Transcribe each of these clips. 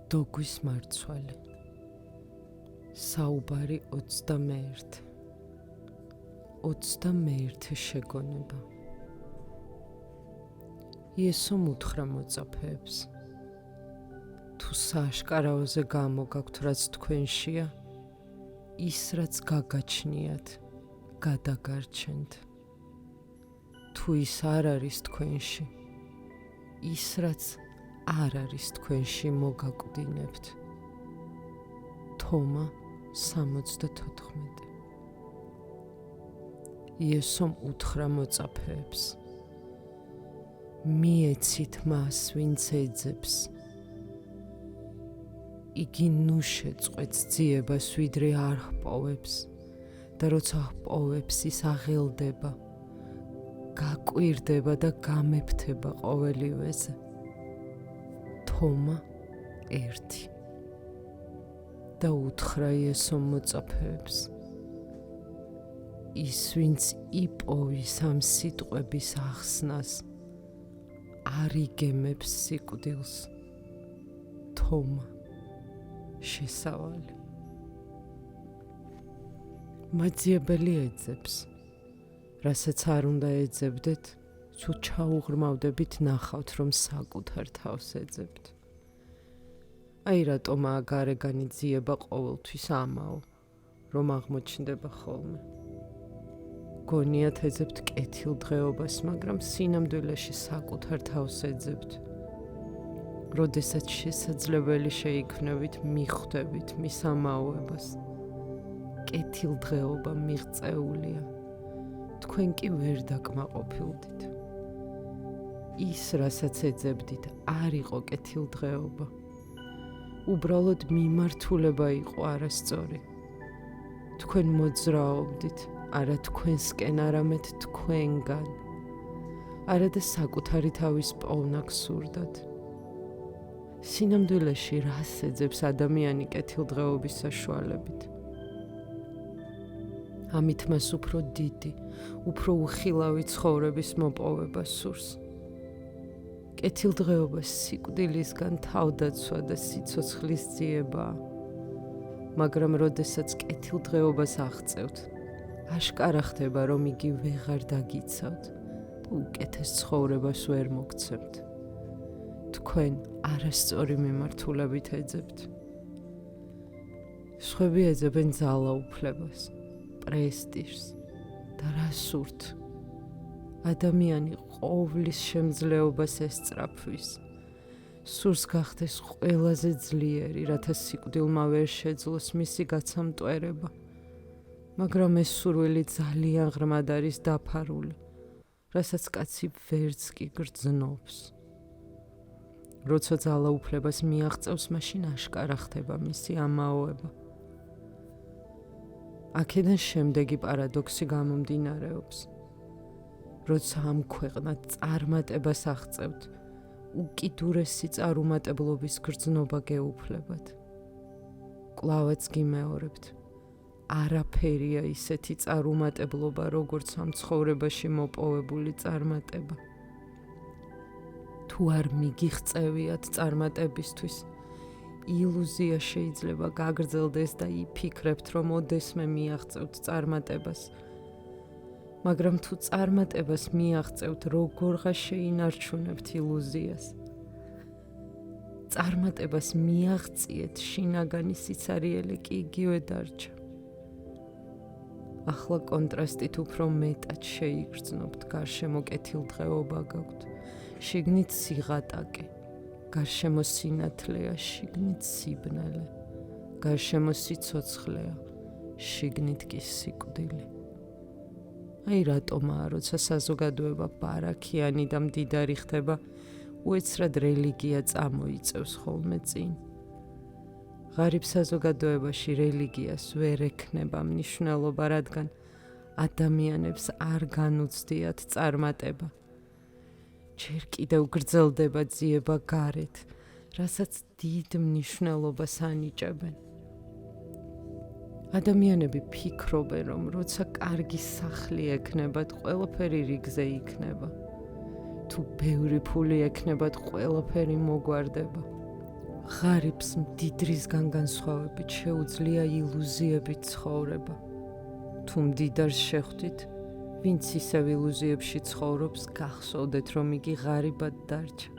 დოგვის მარცვალი. საუბარი 21. 21 შეგონება. იესომ უთხრა მოწაფეებს: თუ სააშკარაოზე გამოგაქვთ, რაც თქვენშია, ის რაც გაგაჩნიათ, გადაგარჩენთ. თუ ის არ არის თქვენში, ის რაც არ არის თქვენში მოგაკვდინებთ. თომა 64. იესომ უთხრა მოწაფეებს: მიეცით მას, ვინც ეძებს. იგი ნუ შეწყვეტს ძიებას, ვიდრე არ ჰპოვებს, და როცა ჰპოვებს, ის აღელდება, გაკვირდება და გამეფთება ყოველივეზე. თომა 1. და უთხრა იესომ მოწაფეებს: ის, ვინც იპოვის ამ სიტყვების ახსნას, არ იგემებს სიკვდილს. თომა შესავალი. მაძიებელი ეძებს, რასაც არ უნდა ეძებდეთ, თუ ჩაუღრმავდებით ნახავთ, რომ საკუთარ თავს ეძებთ. აი რატომაა გარეგანი ძიება ყოველთვის ამაო, რომ აღმოჩნდება ხოლმე. გონიათ ეძებთ კეთილდღეობას, მაგრამ სინამდვილეში საკუთარ თავს ეძებთ. როდესაც შესაძლებელი შეიქმნებით, მიხვდებით მის ამაოებას. კეთილდღეობა მიღწეულია, თქვენ კი ვერ დაკმაყოფილდით. ის, რასაც ეძებდით, არ იყო კეთილდღეობა. უბრალოდ მიმართულება იყო არასწორი. თქვენ მოძრაობდით, არა თქვენსკენ, არამედ თქვენგან. არა და საკუთარი თავის პოვნა გსურდათ. სინამდვილეში რას ეძებს ადამიანი კეთილდღეობის საშუალებით? ამით მას უფრო დიდი, უფრო უხილავი ცხოვრების მოპოვება სურს. კეთილდღეობა სიკვდილისგან თავდაცვა და სიცოცხლის ძიებაა. მაგრამ როდესაც კეთილდღეობას აღწევთ, აშკარა ხდება, რომ იგი ვეღარ დაგიცავთ და უკეთეს ცხოვრებას ვერ მოგცემთ. თქვენ არასწორი მიმართულებით ეძებთ. სხვები ეძებენ ძალაუფლებას, პრესტიჟს და რას სურთ? ადამიანი ყოვლის შემძლეობას ესწრაფვის. სურს გახდეს ყველაზე ძლიერი, რათა სიკვდილმა ვერ შეძლოს მისი გაცამტვერება. მაგრამ ეს სურვილი ძალიან ღრმად არის დაფარული, რასაც კაცი ვერც კი გრძნობს. როცა ძალაუფლებას მიაღწევს, მაშინ აშკარა ხდება მისი ამაოება. აქედან შემდეგი პარადოქსი გამომდინარეობს. როცა ამ ქვეყნად წარმატებას აღწევთ, უკიდურესი წარუმატებლობის გრძნობა გეუფლებათ. კვლავაც გიმეორებთ, არაფერია ისეთი წარუმატებლობა, როგორც ამ ცხოვრებაში მოპოვებული წარმატება. თუ არ მიგიღწევიათ წარმატებისთვის, ილუზია შეიძლება გაგრძელდეს და იფიქრებთ, რომ ოდესმე მიაღწევთ წარმატებას. მაგრამ თუ წარმატებას მიაღწევთ, როგორღა შეინარჩუნებთ ილუზიას. წარმატებას მიაღწიეთ, შინაგანი სიცარიელი კი იგივე დარჩა. ახლა კონტრასტით უფრო მეტად შეიგრძნობთ, გარშემო კეთილდღეობა გაქვთ, შიგნით სიღატაკე, გარშემო სინათლეა, შიგნით სიბნელე, გარშემო სიცოცხლეა, შიგნით კი სიკვდილი. აი რატომაა, როცა საზოგადოება ბარაქიანი და მდიდარი ხდება, უეცრად რელიგია წამოიწევს ხოლმე წინ. ღარიბ საზოგადოებაში რელიგიას ვერ ექნება მნიშვნელობა, რადგან ადამიანებს არ განუცდიათ წარმატება. ჯერ კიდევ გრძელდება ძიება გარეთ, რასაც დიდ მნიშვნელობას ანიჭებენ. ადამიანები ფიქრობენ, რომ როცა კარგი სახლი ექნებათ, ყველაფერი რიგზე იქნება. თუ ბევრი ფული ექნებათ, ყველაფერი მოგვარდება. ღარიბს მდიდრისგან განსხვავებით შეუძლია ილუზიებით ცხოვრება. თუ მდიდარს შეხვდით, ვინც ისევ ილუზიებში ცხოვრობს, გახსოვდეთ, რომ იგი ღარიბად დარჩა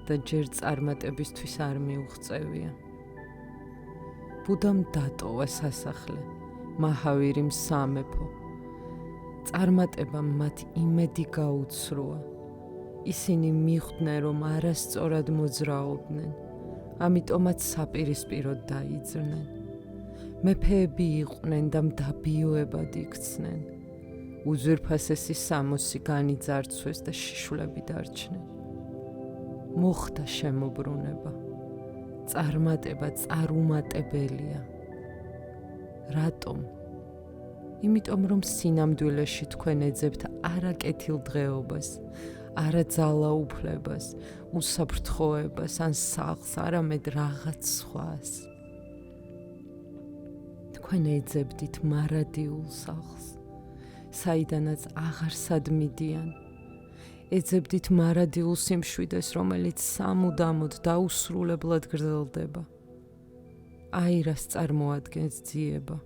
და ჯერ წარმატებისთვის არ მიუღწევია. ბუდამ დატოვა სასახლე, მაჰავირიმ სამეფო. წარმატებამ მათ იმედი გაუცრუა. ისინი მიხვდნენ, რომ არასწორად მოძრაობდნენ, ამიტომაც საპირისპიროდ დაიძრნენ. მეფეები იყვნენ და მდაბიოებად იქცნენ. უძვირფასესი სამოსი განიძარცვეს და შიშვლები დარჩნენ. მოხდა შემოbrunება. წარმატება წარუმატებელია. რატომ? იმიტომ რომ სინამდვილეში თქვენ ეძებთ არაკეთილ დღეობას, არა ძალაუფლებას, უსაფრთხოებას ან სახლს, არამედ რაღაც სხვას. თქვენ ეძებდით მარადიულ სახლს, საიდანაც აღარ სადმიდიან. ეძებდით მარადიულ სიმშვიდეს, რომელიც სამუდამოდ დაუსრულებლად გრძელდება. აი რას წარმოადგენს ძიება.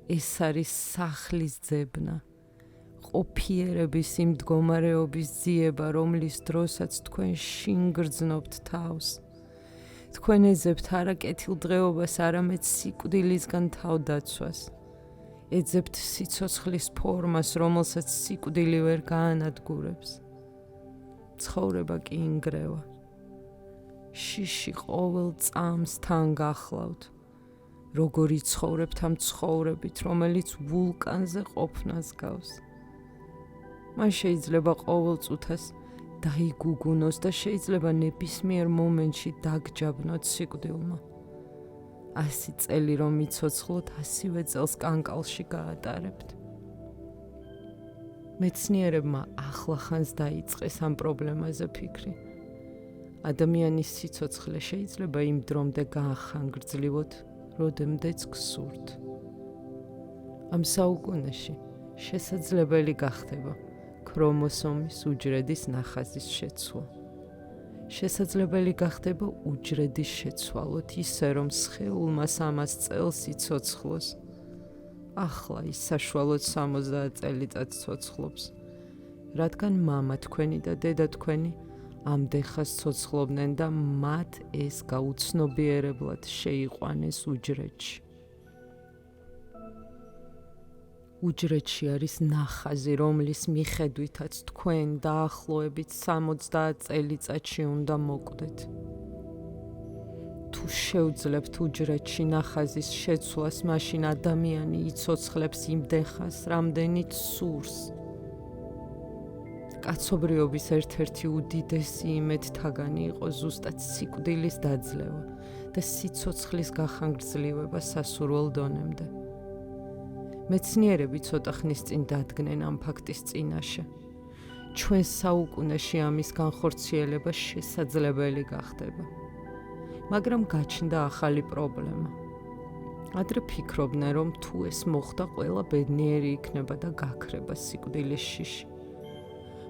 ეს არის სახლის ძებნა, ყოფიერების იმ მდგომარეობის ძიება, რომლის დროსაც თქვენ შინ გრძნობთ თავს. თქვენ ეძებთ არაკეთილ დღეობას, არამედ სიკვდილისგან თავდაცვას. ეძებთ სიცოცხლის ფორმას, რომელსაც სიკვდილი ვერ გაანადგურებს. ცხოვრება კი ინგრევა. შიში ყოველ წამს თან გახლავთ. როგორი ცხოვრებთ ამ ცხოვრებით, რომელიც ვულკანზე ყოფნას გავს. მან შეიძლება ყოველ წუთას დაიგუგუნოს და შეიძლება ნებისმიერ მომენტში დაგჯაბნოთ სიკვდილმა. 100 წელი რომ მიცოცხლოთ, 100-ვე წელს კანკალში გაატარებთ. მეცნიერებმა ახლახანს დაიწყეს ამ პრობლემაზე ფიქრი. ადამიანის სიცოცხლე შეიძლება იმ დრომდე გაახანგრძლივოთ, როდემდეც გსურთ. ამ საუკუნეში შესაძლებელი გახდება ქრომოსომის უჯრედის ნახაზის შეცვლა. შესაძლებელი გახდება უჯრედის შეცვალოთ ისე, რომ სხეულმა 300 წელს იცოცხლოს. ახლა ის საშუალოდ 70 წელიწადს ცოცხლობს, რადგან მამა თქვენი და დედა თქვენი ამდენხას ცოცხლობდნენ და მათ ეს გაუცნობიერებლად შეიყვანეს უჯრედში. უჯრედში არის ნახაზი, რომლის მიხედვითაც თქვენ დაახლოებით 70 წელიწადში უნდა მოკვდეთ. თუ შევძლებთ უჯრედში ნახაზის შეცვლას, მაშინ ადამიანი იცოცხლებს იმდენხას, რამდენიც სურს. კაცობრიობის ერთ-ერთი უდიდესი იმედთაგანი იყო ზუსტად სიკვდილის დაძლევა და სიცოცხლის გახანგრძლივება სასურველ დონემდე. მეცნიერები ცოტა ხნის წინ დადგნენ ამ ფაქტის წინაშე. ჩვენ საუკუნეში ამის განხორციელება შესაძლებელი გახდება. მაგრამ გაჩნდა ახალი პრობლემა. ადრე ფიქრობდნენ, რომ თუ ეს მოხდა, ყველა ბედნიერი იქნება და გაქრება სიკვდილის შიში.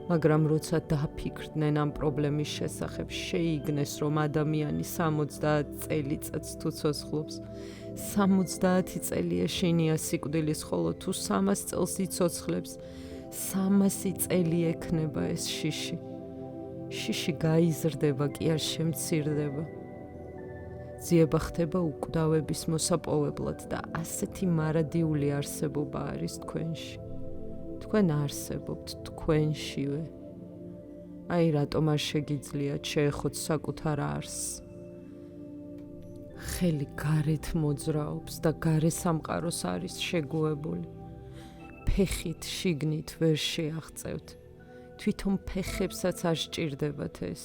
მაგრამ როცა დაფიქრდნენ ამ პრობლემის შესახებ, შეიგნეს, რომ ადამიანი 70 წელიწადს თუ ცოცხლობს, 70 წელია შინია სიკვდილის, ხოლო თუ 300 წელს იცოცხლებს, 300 წელი ექნება ეს შიში. შიში გაიზრდება, კი არ შემცირდება. ძიება ხდება უკვდავების მოსაპოვებლად და ასეთი მარადიული არსებობა არის თქვენში. თქვენ არსებობთ თქვენშივე. აი რატომ არ შეგიძლიათ შეეხოთ საკუთარ არსს. ხელი გარეთ მოძრაობს და გარე სამყაროს არის შეგუებული. ფეხით შიგნით ვერ შეაღწევთ. თვითონ ფეხებსაც არ სჭირდებათ ეს.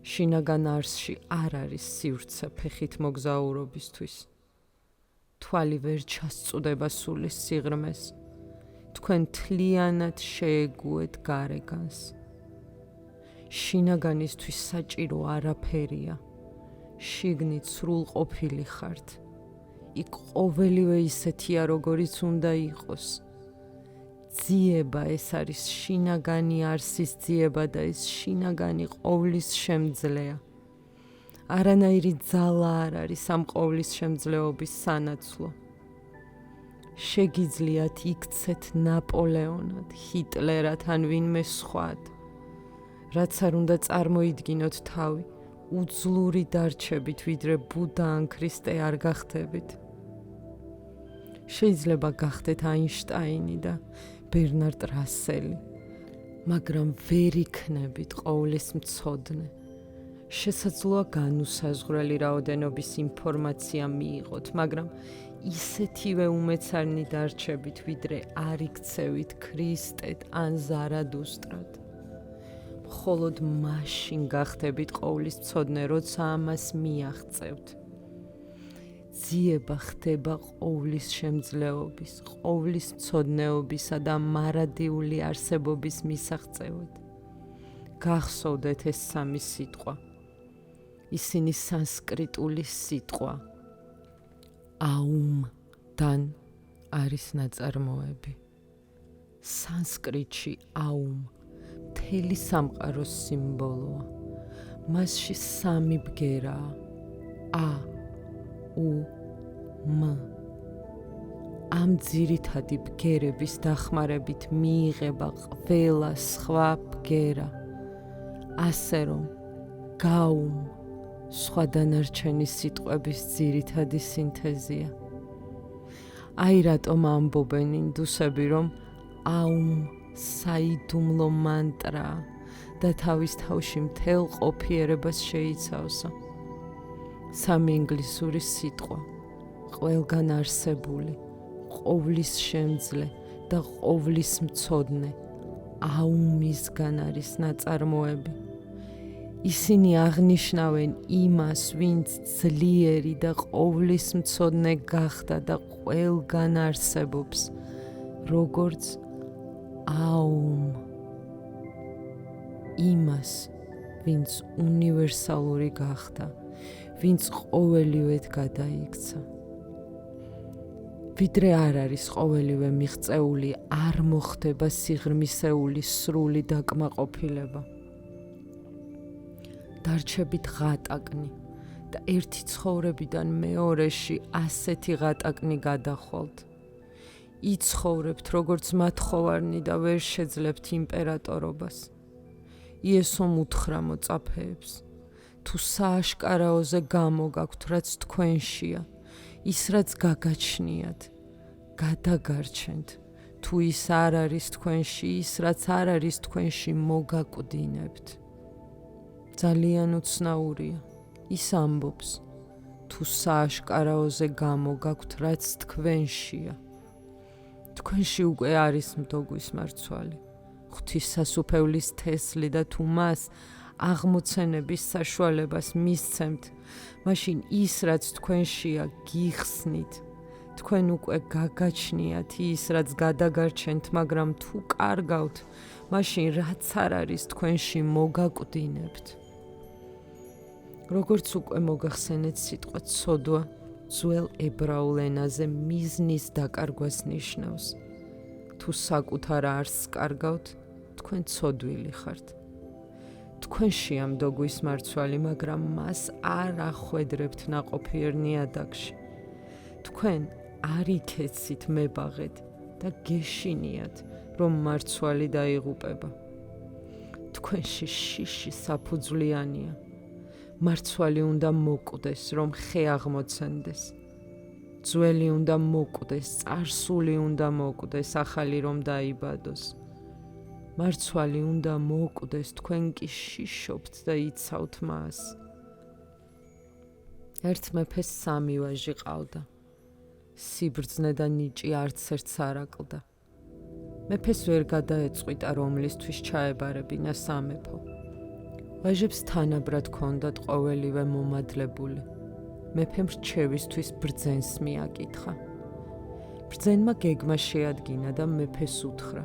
შინაგან არსში არ არის სივრცე ფეხით მოგზაურობისთვის. თვალი ვერ ჩასწუდება სულის სიღრმეს. თქვენ თლიანად შეეგუეთ გარეგანს. შინაგანისთვის საჭირო არაფერია. შიგნით სრულყოფილი ხართ. იქ ყოველივე ისეთია, როგორიც უნდა იყოს. ძიება ეს არის შინაგანი არსის ძიება და ეს შინაგანი ყოვლის შემძლეა. არანაირი ძალა არ არის ამ ყოვლის შემძლეობის სანაცვლო. შეგიძლიათ იქცეთ ნაპოლეონად, ჰიტლერად ან ვინმე სხვად, რაც არ უნდა წარმოიდგინოთ თავი, უძლური დარჩებით, ვიდრე ბუდა ან ქრისტე არ გახდებით. შეიძლება გახდეთ აინშტაინი და ბერნარდ რასელი, მაგრამ ვერ იქნებით ყოვლის მცოდნე. შესაძლოა განუსაზღვრელი რაოდენობის ინფორმაცია მიიღოთ, მაგრამ ისეთივე უმეცარნი დარჩებით, ვიდრე არ იქცევით ქრისტედ ან ზარადუსტრად. მხოლოდ მაშინ გახდებით ყოვლის მცოდნე, როცა ამას მიაღწევთ. ძიება ხდება ყოვლის შემძლეობის, ყოვლის მცოდნეობისა და მარადიული არსებობის მისაღწევად. გახსოვდეთ ეს სამი სიტყვა. ისინი სანსკრიტული სიტყვა აუმ-დან არის ნაწარმოები. სანსკრიტში აუმ მთელი სამყაროს სიმბოლოა. მასში სამი ბგერაა: ა, უ, մ. ამ ძირითადი ბგერების დახმარებით მიიღება ყველა სხვა ბგერა, ასე რომ გაუმ სხვა დანარჩენი სიტყვების ძირითადი სინთეზია. აი რატომ ამბობენ ინდუსები, რომ აუმ საიდუმლო მანტრაა და თავის თავში მთელ ყოფიერებას შეიცავსა. სამი ინგლისური სიტყვა, ყველგან არსებული, ყოვლის შემძლე და ყოვლის მცოდნე, აუმისგან არის ნაწარმოები. ისინი აღნიშნავენ იმას, ვინც ძლიერი და ყოვლის მცოდნე გახდა და ყველგან არსებობს, როგორც აუმ. იმას, ვინც უნივერსალური გახდა, ვინც ყოველივედ გადაიქცა. ვიდრე არ არის ყოველივე მიღწეული, არ მოხდება სიღრმისეული სრული დაკმაყოფილება. დარჩებით ღატაკნი და ერთი ცხოვრებიდან მეორეში ასეთი ღატაკნი გადახვალთ. იცხოვრებთ როგორც მათხოვარნი და ვერ შეძლებთ იმპერატორობას. იესომ უთხრა მოწაფეებს: თუ სააშკარაოზე გამოგაქვთ, რაც თქვენშია, ის რაც გაგაჩნიათ, გადაგარჩენთ. თუ ის არ არის თქვენში, ის რაც არ არის თქვენში, მოგაკვდინებთ. ძალიან უცნაურია. ის ამბობს: თუ სააშკარაოზე გამოგაქვთ, რაც თქვენშია. თქვენში უკვე არის მდოგვის მარცვალი, ღვთისასუფევლის თესლი და თუ მას აღმოცენების საშუალებას მისცემთ, მაშინ ის, რაც თქვენშია, გიხსნით. თქვენ უკვე გაგაჩნიათ ის, რაც გადაგარჩენთ, მაგრამ თუ კარგავთ, მაშინ რაც არ არის თქვენში, მოგაკვდინებთ. როგორც უკვე მოგახსენეთ, სიტყვა ცოდვა ძველ ებრაულ ენაზე მიზნის დაკარგვას ნიშნავს. თუ საკუთარ არსს კარგავთ, თქვენ ცოდვილი ხართ. თქვენშია მდოგვის მარცვალი, მაგრამ მას არ ახვედრებთ ნაყოფიერ ნიადაგში. თქვენ არ იქეცით მებაღეთ და გეშინიათ, რომ მარცვალი დაიღუპება. თქვენში შიში საფუძვლიანია. მარცვალი უნდა მოკვდეს, რომ ხე აღმოცენდეს. ძველი უნდა მოკვდეს, წარსული უნდა მოკვდეს, ახალი რომ დაიბადოს. მარცვალი უნდა მოკვდეს, თქვენ კი შიშობთ და იცავთ მას. ერთ მეფეს 3 ვაჟი ყავდა. სიბრძნე და ნიჭი არც ერთს არ აკლდა. მეფეს ვერ გადაეწყვიტა, რომლისთვის ჩაებარებინა სამეფო. ვაჟებს თანაბრად ჰქონდათ ყოველივე მომადლებული. მეფემ რჩევისთვის ბრძენს მიაკითხა. ბრძენმა გეგმა შეადგინა და მეფეს უთხრა: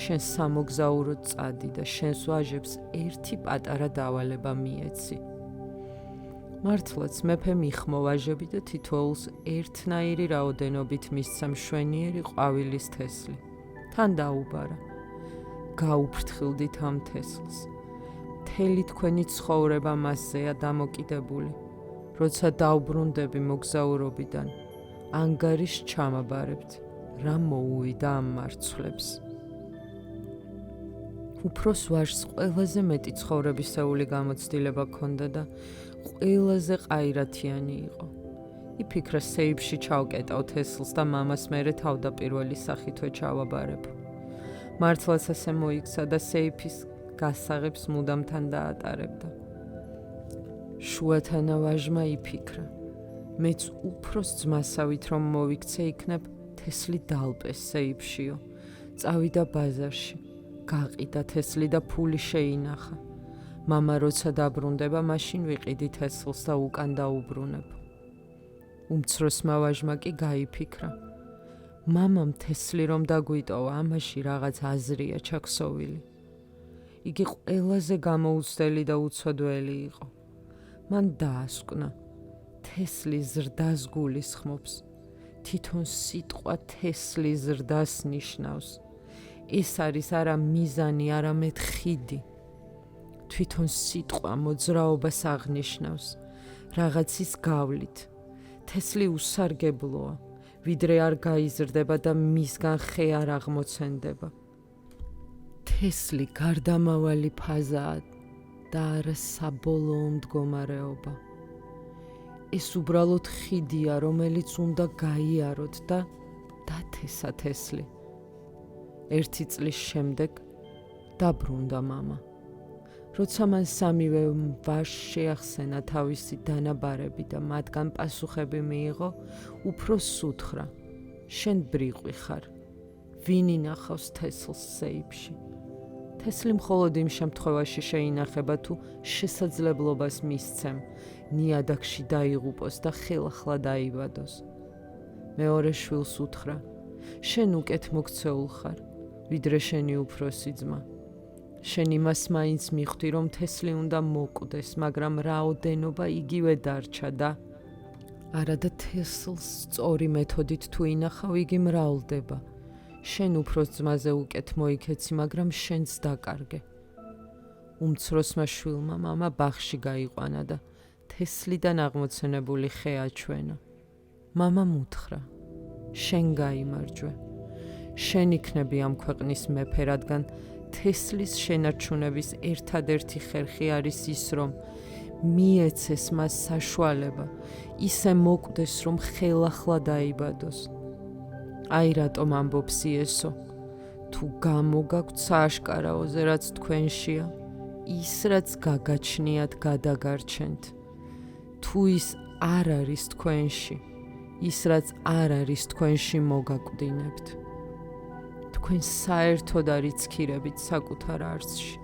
შენ სამოგზაუროდ წადი და შენს ვაჟებს ერთი პატარა დავალება მიეცი. მართლაც მეფე მიხმო ვაჟები და თითოეულს ერთნაირი რაოდენობით მისცა მშვენიერი ყვავილის თესლი. თან დაუბარა: გაუფრთხილდით ამ თესლს. მთელი თქვენი ცხოვრება მასზეა დამოკიდებული. როცა დავბრუნდები მოგზაურობიდან, ანგარიშ ჩამაბარებთ, რა მოუვიდა ამ მარცვლებს. უფროს ვაჟს ყველაზე მეტი ცხოვრებისეული გამოცდილება ჰქონდა და ყველაზე ყაირათიანი იყო. იფიქრა სეიფში ჩავკეტავ თესლს და მამას მერე თავდაპირველი სახითვე ჩავაბარებ. მართლაც ასე მოიქცა და სეიფის გასაღებს მუდამთან დაატარებდა. შუათანა ვაჟმა იფიქრა, მეც უფროს ძმასავით რომ მოვიქცე იქნებ თესლი დალპეს სეიფშიო. წავიდა ბაზარში, გაყიდა თესლი და ფული შეინახა. მამა როცა დაბრუნდება, მაშინ ვიყიდი თესლს და უკან დაუბრუნებ. უმცროსმა ვაჟმა კი გაიფიქრა, მამამ თესლი რომ დაგვიტოვა, ამაში რაღაც აზრია ჩაქსოვილი. იგი ყველაზე გამოუცდელი და უცოდველი იყო. მან დაასკვნა, თესლი ზრდას გულისხმობს. თვითონ სიტყვა თესლი ზრდას ნიშნავს. ეს არის არა მიზანი, არამედ ხიდი. თვითონ სიტყვა მოძრაობას აღნიშნავს, რაღაცის გავლით. თესლი უსარგებლოა, ვიდრე არ გაიზრდება და მისგან ხე არ აღმოცენდება. თესლი გარდამავალი ფაზაა და არა საბოლოო მდგომარეობა. ეს უბრალოდ ხიდია, რომელიც უნდა გაიაროთ და დათესა თესლი. 1 წლის შემდეგ დაბრუნდა მამა. როცა მან სამივე ვაჟს შეახსენა თავისი დანაბარები და მათგან პასუხები მიიღო, უფროს უთხრა, შენ ბრიყვი ხარ, ვინ ინახავს თესლს სეიფში? თესლი მხოლოდ იმ შემთხვევაში შეინახება, თუ შესაძლებლობას მისცემ, ნიადაგში დაიღუპოს და ხელახლა დაიბადოს. მეორე შვილს უთხრა, შენ უკეთ მოქცეულ ხარ, ვიდრე შენი უფროსი ძმა. შენ იმას მაინც მიხვდი, რომ თესლი უნდა მოკვდეს, მაგრამ რაოდენობა იგივე დარჩა და არადა თესლს სწორი მეთოდით თუ ინახავ, იგი მრავლდება. შენ უფროს ძმაზე უკეთ მოიქეცი, მაგრამ შენც დაკარგე. უმცროსმა შვილმა მამა ბაღში გაიყვანა და თესლიდან აღმოცენებული ხე აჩვენა. მამამ უთხრა, შენ გაიმარჯვე. შენ იქნები ამ ქვეყნის მეფე, რადგან თესლის შენარჩუნების ერთადერთი ხერხი არის ის, რომ მიეცეს მას საშუალება, ისე მოკვდეს, რომ ხელახლა დაიბადოს. აი რატომ ამბობს იესო, თუ გამოგაქვთ სააშკარაოზე, რაც თქვენშია, ის რაც გაგაჩნიათ გადაგარჩენთ. თუ ის არ არის თქვენში, ის რაც არ არის თქვენში მოგაკვდინებთ. თქვენ საერთოდ არ იცქირებით საკუთარ არსში.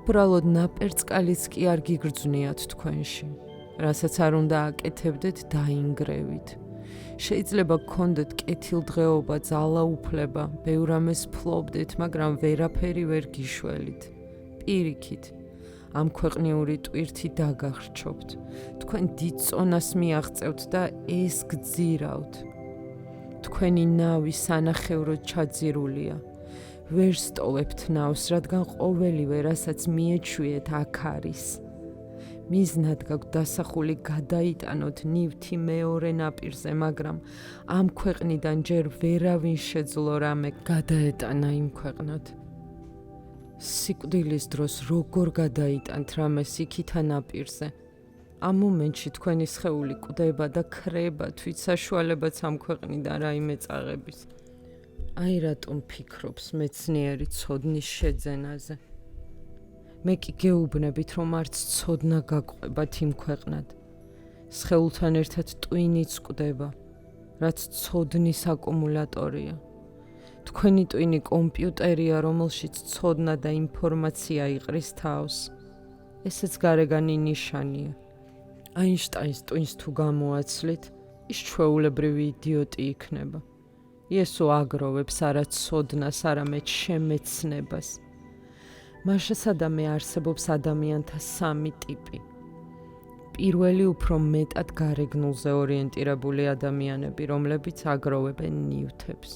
უბრალოდ ნაპერწკალიც კი არ გიგრძვნიათ თქვენში, რასაც არ უნდა აკეთებდეთ, დაინგრევით. შეიძლება გქონდეთ კეთილდღეობა, ძალაუფლება, ბევრ რამეს ფლობდეთ, მაგრამ ვერაფერი ვერ გიშველით. პირიქით, ამ ქვეყნიური ტვირთი დაგახრჩობთ, თქვენ დიდ წონას მიაღწევთ და ეს გძირავთ. თქვენი ნავი სანახევროდ ჩაძირულია. ვერ სტოვებთ ნავს, რადგან ყოველივე, რასაც მიეჩვიეთ, აქ არის. მიზნად გაქვთ დასახული გადაიტანოთ ნივთი მეორე ნაპირზე, მაგრამ ამ ქვეყნიდან ჯერ ვერავინ შეძლო რამე გადაეტანა იმ ქვეყნად. სიკვდილის დროს როგორ გადაიტანთ რამეს იქითა ნაპირზე? ამ მომენტში თქვენი სხეული კვდება და ქრება, თვით საშუალებაც ამ ქვეყნიდან რაიმე წაღების. აი რატომ ფიქრობს მეცნიერი ცოდნის შეძენაზე. მე კი გეუბნებით, რომ არც ცოდნა გაყვებათ იმ ქვეყნად. სხეულთან ერთად ტვინიც კვდება, რაც ცოდნის აკუმულატორია. თქვენი ტვინი კომპიუტერია, რომელშიც ცოდნა და ინფორმაცია იყრის თავს. ესეც გარეგანი ნიშანია. აინშტაინს ტვინს თუ გამოაცლით, ის ჩვეულებრივი იდიოტი იქნება. იესო აგროვებს არა ცოდნას, არამედ შემეცნებას. მაშასადამე არსებობს ადამიანთა 3 ტიპი. პირველი უფრო მეტად გარეგნულზე ორიენტირებული ადამიანები, რომლებიც აგროვებენ ნივთებს.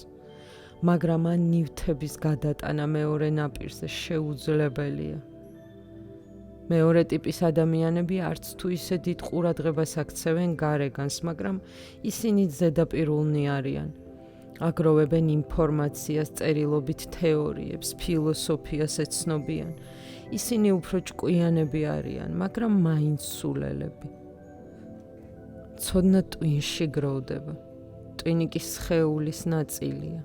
მაგრამ ამ ნივთების გადატანა მეორე ნაპირზე შეუძლებელია. მეორე ტიპის ადამიანები არც თუ ისე დიდ ყურადღებას აქცევენ გარეგანს, მაგრამ ისინი ზედაპირულნი არიან. აგროვებენ ინფორმაციას, წერილობით თეორიებს, ფილოსოფიას ეცნობიან. ისინი უფრო ჭკვიანები არიან, მაგრამ მაინც სულელები. ცოდნა ტვინში გროვდება. ტვინი კი სხეულის ნაწილია.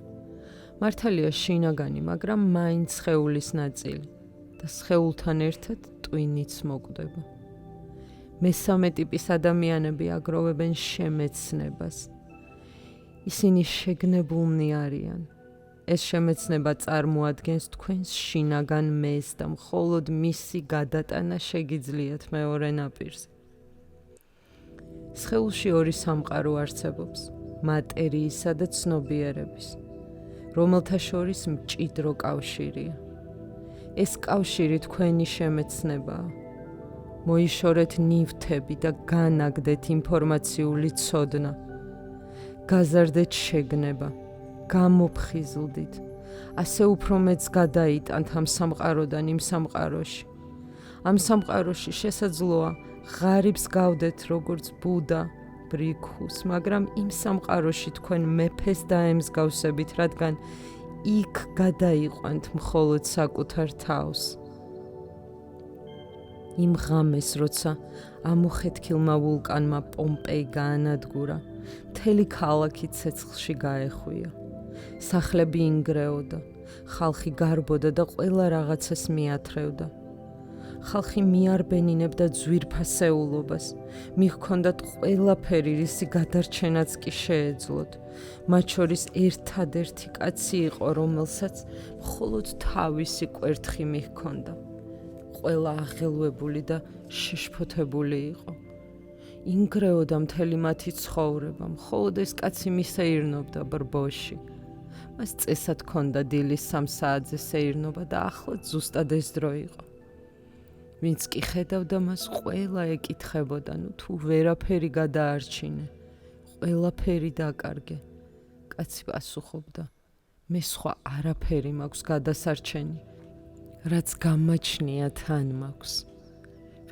მართალია შინაგანი, მაგრამ მაინც სხეულის ნაწილი და სხეულთან ერთად ტვინიც მოკვდება. მესამე ტიპის ადამიანები აგროვებენ შემეცნებას. ისინი შეგნებულნი არიან. ეს შემეცნება წარმოადგენს თქვენს შინაგან მეს და მხოლოდ მისი გადატანა შეგიძლიათ მეორე ნაპირზე. სხეულში ორი სამყარო არსებობს, მატერიისა და ცნობიერების, რომელთა შორის მჭიდრო კავშირია. ეს კავშირი თქვენი შემეცნებაა. მოიშორეთ ნივთები და განაგდეთ ინფორმაციული ცოდნა. გაზარდეთ შეგნება, გამოფხიზლდით, ასე უფრო მეც გადაიტანთ ამ სამყაროდან იმ სამყაროში. ამ სამყაროში შესაძლოა ღარიბს გავდეთ როგორც ბუდა, ბრიქუს, მაგრამ იმ სამყაროში თქვენ მეფეს დაემსგავსებით, რადგან იქ გადაიყვანთ მხოლოდ საკუთარ თავს. იმ ღამეს, როცა ამოხეთქილმა ვულკანმა პომპეი გაანადგურა, მთელი ქალაქი ცეცხლში გაეხვია. სახლები ინგრეოდა, ხალხი გარბოდა და ყველა რაღაცას მიათრევდა. ხალხი მიარბენინებდა ძვირფასეულობას, მიჰქონდათ ყველაფერი, რისი გადარჩენაც კი შეეძლოთ. მათ შორის ერთადერთი კაცი იყო, რომელსაც მხოლოდ თავისი კვერთხი მიჰქონდა. ყველა აღელვებული და შეშფოთებული იყო. ინგრეოდა მთელი მათი ცხოვრება, მხოლოდ ეს კაცი მისეირნობდა ბრბოში. მას წესად ჰქონდა დილის 3 საათზე სეირნობა და ახლა ზუსტად ეს დრო იყო. ვინც კი ხედავდა მას, ყველა ეკითხებოდა, თუ ვერაფერი გადაარჩინე, ყველაფერი დაკარგე. კაცი პასუხობდა, მე სხვა არაფერი მაქვს გადასარჩენი, რაც გამაჩნია თან მაქვს.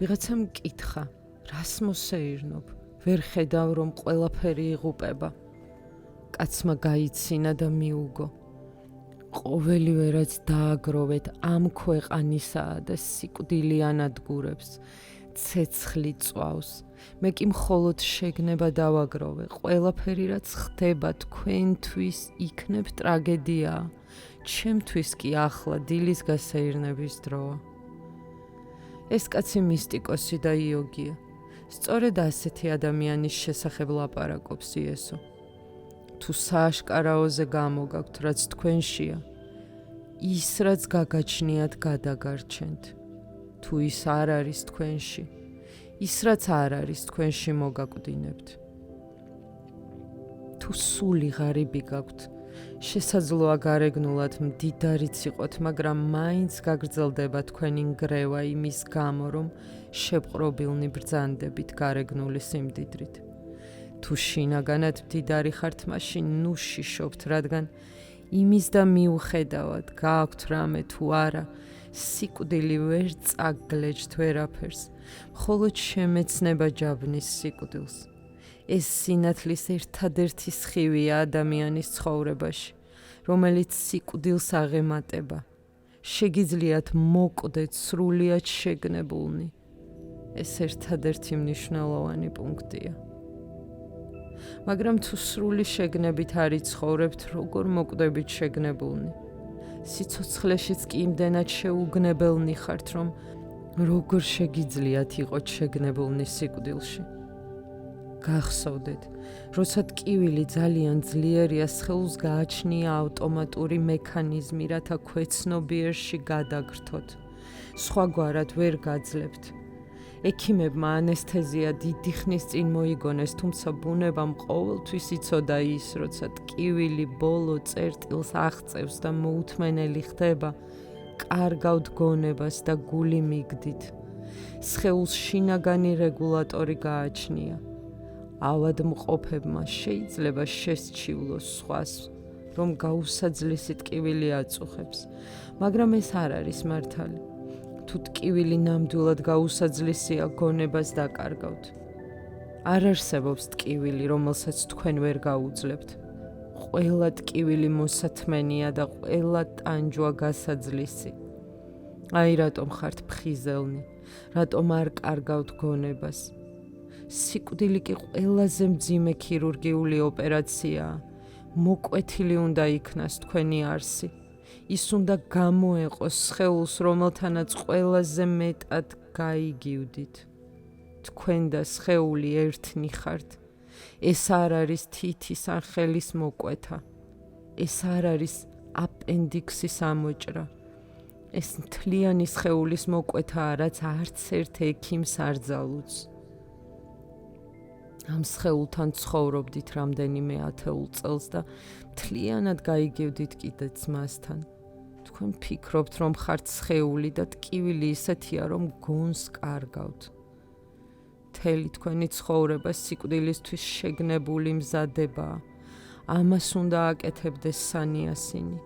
ვიღაცამ მკითხა, რას მოსეირნობ, ვერ ხედავ რომ ყველაფერი იღუპება. კაცმა გაიცინა და მიუგო, ყოველივე რაც დააგროვეთ ამ ქვეყანისაა და სიკვდილი ანადგურებს, ცეცხლი წვავს. მე კი მხოლოდ შეგნება დავაგროვე, ყველაფერი რაც ხდება თქვენთვის იქნებ ტრაგედიაა, ჩემთვის კი ახლა დილის გასეირნების დროა. ეს კაცი მისტიკოსი და იოგია. სწორედ ასეთი ადამიანის შესახებ ლაპარაკობს იესო. თუ სააშკარაოზე გამოგაქვთ, რაც თქვენშია, ის რაც გაგაჩნიათ გადაგარჩენთ. თუ ის არ არის თქვენში, ის რაც არ არის თქვენში მოგაკვდინებთ. თუ სული ღარიბი გაქვთ, შესაძლოა გარეგნულად მდიდარიც იყოთ, მაგრამ მაინც გაგრძელდება თქვენი ნგრევა იმის გამო, რომ შეპყრობილნი ბრძანდებით გარეგნული სიმდიდრით. თუ შინაგანად მდიდარი ხართ, მაშინ შიშობთ, რადგან იმის და მიუხედავად გააქვთ რამე თუ არა, სიკვდილი ვერ წაგგლეჯთ ვერაფერს, მხოლოდ შემეცნება ჯაბნის სიკვდილს. ეს სინათლის ერთადერთი სხივია ადამიანის ცხოვრებაში, რომელიც სიკვდილს აღემატება. შეგიძლიათ მოკვდეთ სრულიად შეგნებულნი. ეს ერთადერთი მნიშვნელოვანი პუნქტია. მაგრამ თუ სრული შეგნებით არ იცხოვრებთ, როგორ მოკვდებით შეგნებულნი? სიცოცხლეშიც კი იმდენად შეუგნებელნი ხართ, რომ როგორ შეგიძლიათ იყოთ შეგნებულნი სიკვდილში? გახსოვდეთ, როცა ტკივილი ძალიან ძლიერია, სხეულს გააჩნია ავტომატური მექანიზმი, რათა ქვეცნობიერში გადაგრთოთ. სხვაგვარად ვერ გაძლებთ. ექიმებმა ანესთეზია დიდი ხნის წინ მოიგონეს, თუმცა ბუნებამ ყოველთვის იცოდა ის, როცა ტკივილი ბოლო წერტილს აღწევს და მოუთმენელი ხდება, კარგავთ გონებას და გული მიგდით. სხეულს შინაგანი რეგულატორი გააჩნია. ავადმყოფებმა შეიძლება შესჩივლოს სხვას, რომ გაუსაძლისი ტკივილი აწუხებს, მაგრამ ეს არ არის მართალი. თუ ტკივილი ნამდვილად გაუსაძლისია გონებას დაკარგავთ. არ არსებობს ტკივილი, რომელსაც თქვენ ვერ გაუძლებთ. ყველა ტკივილი მოსათმენია და ყველა ტანჯვა გასაძლისი. აი რატომ ხართ ფხიზელნი, რატომ არ კარგავთ გონებას. სიკვდილი კი ყველაზე მძიმე ქირურგიული ოპერაციაა. მოკვეთილი უნდა იქნას თქვენი არსი. ის უნდა გამოეყოს სხეულს, რომელთანაც ყველაზე მეტად გაიგივდით. თქვენ და სხეული ერთნი ხართ. ეს არ არის თითის ან ხელის მოკვეთა. ეს არ არის აპენდიქსის ამოჭრა. ეს მთლიანი სხეულის მოკვეთაა, რაც არც ერთ ექიმს არ ძალუძს. ამ სხეულთან ცხოვრობდით რამდენიმე ათეულ წელს და მთლიანად გაიგივდით კიდეც მასთან. თქვენ ფიქრობთ, რომ ხართ სხეული და ტკივილი ისეთია, რომ გონს კარგავთ. მთელი თქვენი ცხოვრება სიკვდილისთვის შეგნებული მზადებაა. ამას უნდა აკეთებდეს სანიასინი.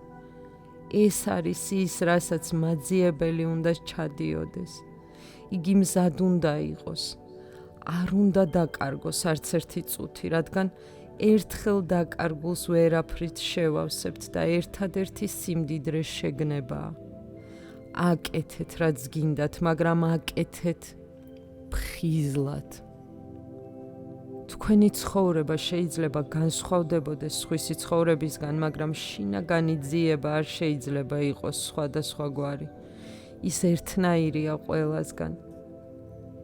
ეს არის ის, რასაც მაძიებელი უნდა ჩადიოდეს. იგი მზად უნდა იყოს. არ უნდა დაკარგოს არც ერთი წუთი, რადგან ერთხელ დაკარგულს ვერაფრით შევავსებთ და ერთადერთი სიმდიდრე შეგნებაა. აკეთეთ, რაც გინდათ, მაგრამ აკეთეთ ფხიზლად. თქვენი ცხოვრება შეიძლება განსხვავდებოდეს სხვისი ცხოვრებისგან, მაგრამ შინაგანი ძიება არ შეიძლება იყოს სხვადასხვაგვარი. ის ერთნაირია ყველასგან.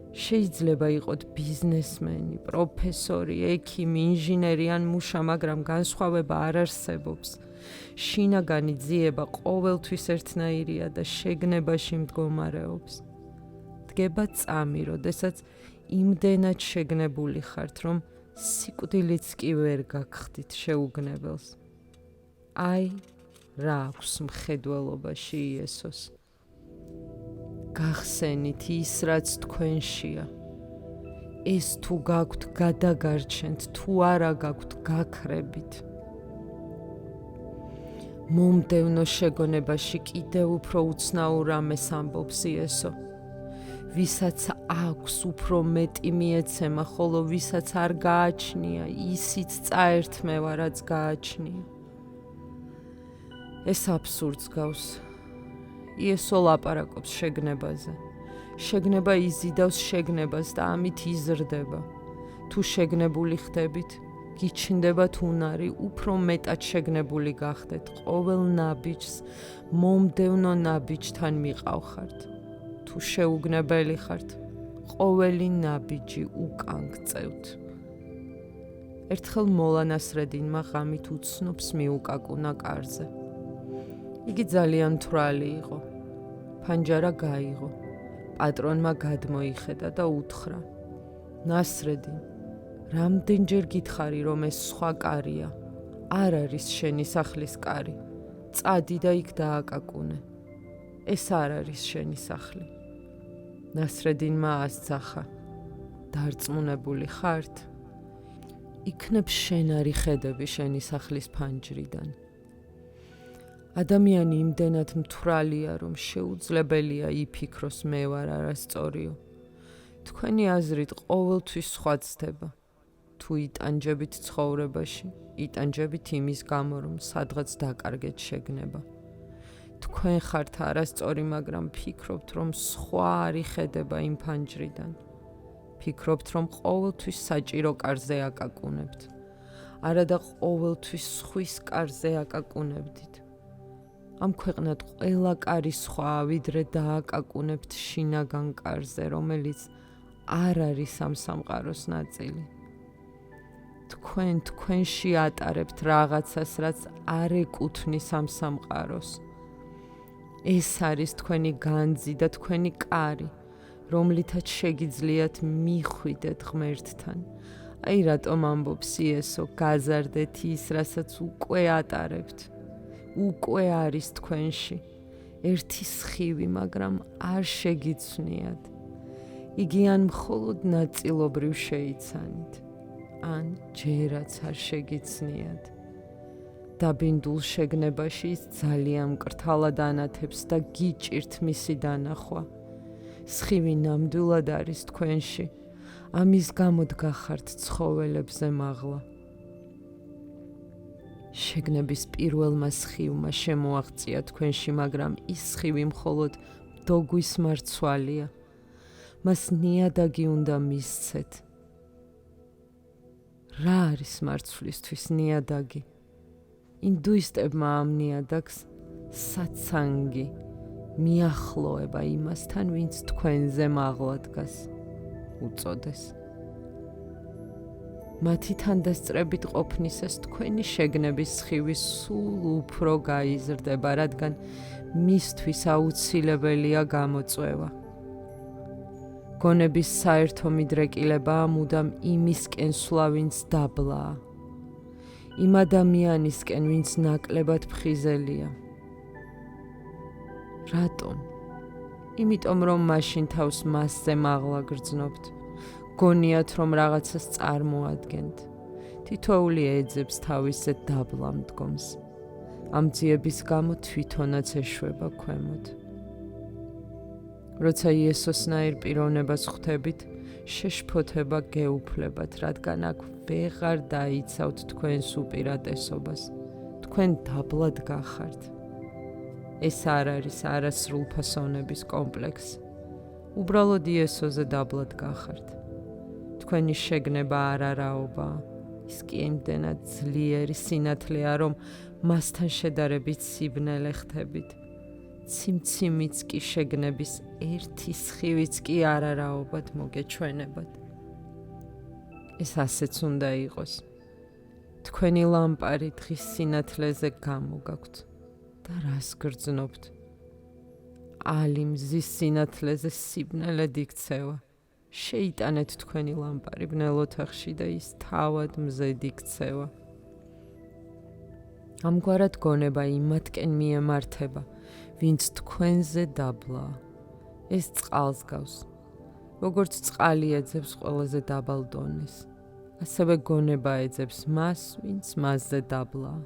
შეიძლება იყოთ ბიზნესმენი, პროფესორი, ექიმი, ინჟინერი ან მუშა, მაგრამ განსხვავება არ არსებობს. შინაგანი ძიება ყოველთვის ერთნაირია და შეგნებაში მდგომარეობს. დგება წამი, როდესაც იმდენად შეგნებული ხართ, რომ სიკვდილიც კი ვერ გაგხდით შეუგნებელს. აი, რა აქვს მხედველობაში იესოს. გახსენით ის, რაც თქვენშია. ეს თუ გაქვთ, გადაგარჩენთ, თუ არა გაქვთ, გაქრებით. მომდევნო შეგონებაში კიდევ უფრო უცნაურ რამეს ამბობს იესო. ვისაც აქვს, უფრო მეტი მიეცემა, ხოლო ვისაც არ გააჩნია, ისიც წაერთმევა, რაც გააჩნია. ეს აბსურდს გავს. იესო ლაპარაკობს შეგნებაზე. შეგნება იზიდავს შეგნებას და ამით იზრდება. თუ შეგნებული ხდებით, გიჩნდებათ უნარი, უფრო მეტად შეგნებული გახდეთ. ყოველ ნაბიჯს მომდევნო ნაბიჯთან მიყავხართ. თუ შეუგნებელი ხართ, ყოველი ნაბიჯი უკან გწევთ. ერთხელ მოლანასრედინმა ღამით უცნობს მიუკაკუნა კარზე. იგი ძალიან მთვრალი იყო. ფანჯარა გაიღო. პატრონმა გადმოიხედა და უთხრა: ნასრედინ, რამდენჯერ გითხარი, რომ ეს სხვა კარია? არ არის შენი სახლის კარი. წადი და იქ დააკაკუნე. ეს არ არის შენი სახლი. ნასრედინმა ასძახა: დარწმუნებული ხართ? იქნებ შენარი ხედები შენი სახლის ფანჯრიდან. ადამიანი იმდენად მთვრალია, რომ შეუძლებელია იფიქროს მე ვარ არასწორიო. თქვენი აზრით ყოველთვის სხვა ცდება. თუ იტანჯებით ცხოვრებაში, იტანჯებით იმის გამო, რომ სადღაც დაკარგეთ შეგნება. თქვენ ხართ არასწორი, მაგრამ ფიქრობთ, რომ სხვა არ იხედება იმ ფანჯრიდან. ფიქრობთ, რომ ყოველთვის საჭირო კარზე აკაკუნებთ. არა და ყოველთვის სხვის კარზე აკაკუნებდით. ამ ქვეყნად ყველა კარი სხვაა, ვიდრე დააკაკუნებთ შინაგან კარზე, რომელიც არ არის ამ სამყაროს ნაწილი. თქვენ თქვენში ატარებთ რაღაცას, რაც არ ეკუთვნის ამ სამყაროს. ეს არის თქვენი განძი და თქვენი კარი, რომლითაც შეგიძლიათ მიხვიდეთ ღმერთთან. აი რატომ ამბობს იესო, გაზარდეთ ის, რასაც უკვე ატარებთ. უკვე არის თქვენში. ერთი სხივი, მაგრამ არ შეგიცვლიათ. იგი ან მხოლოდ ნაწილობრივ შეიცანით, ან ჯერაც არ შეგიცნიათ. დაბინდულ შეგნებაში ის ძალიან მკრთალად ანათებს და გიჭირთ მისი დანახვა. სხივი ნამდვილად არის თქვენში, ამის გამო დგახართ ცხოველებზე მაღლა. შეგნების პირველმა სხივმა შემოაღწია თქვენში, მაგრამ ის სხივი მხოლოდ დოგვის მარცვალია. მას ნიადაგი უნდა მისცეთ. რა არის მარცვლისთვის ნიადაგი? ინდუისტებმა ამ ნიადაგს საცანგი მიახლოება იმასთან, ვინც თქვენზე მაღლა დგას, უწოდეს. მათი თანდასწრებით ყოფნისას თქვენი შეგნების სხივი სულ უფრო გაიზრდება, რადგან მისთვის აუცილებელია გამოწვევა. გონების საერთო მიდრეკილებაა მუდამ იმისკენ სვლა, ვინც დაბლაა, იმ ადამიანისკენ, ვინც ნაკლებად ფხიზელია. რატომ? იმიტომ, რომ მაშინ თავს მასზე მაღლა გრძნობთ. გონიათ, რომ რაღაცას წარმოადგენთ. თითოეული ეძებს თავისზე დაბლა მდგომს. ამ ძიების გამო თვითონაც ეშვება ქვემოთ. როცა იესოსნაირ პიროვნებას ხვდებით, შეშფოთება გეუფლებათ, რადგან აქ ვეღარ დაიცავთ თქვენს უპირატესობას. თქვენ დაბლად გახართ. ეს არ არის არასრულფასოვნების კომპლექსი. უბრალოდ იესოზე დაბლად გახართ. თქვენი შეგნება არ არაობაა. ის კი იმდენად ძლიერი სინათლეა, რომ მასთან შედარებით სიბნელე ხდებით. ციმციმიც კი შეგნების ერთი სხივიც კი არ არაობად მოგეჩვენებათ. ეს ასეც უნდა იყოს. თქვენი ლამპარი დღის სინათლეზე გამოგაქვთ და რას გრძნობთ? ალი მზის სინათლეზე სიბნელედ იქცევა. შეიტანეთ თქვენი ლამპარი ბნელ ოთახში და ის თავად მზედ იქცევა. ამგვარად გონება იმათკენ მიემართება, ვინც თქვენზე დაბლაა. ეს წყალს გავს. როგორც წყალი ეძებს ყველაზე დაბალ დონეს, ასევე გონება ეძებს მას, ვინც მასზე დაბლაა.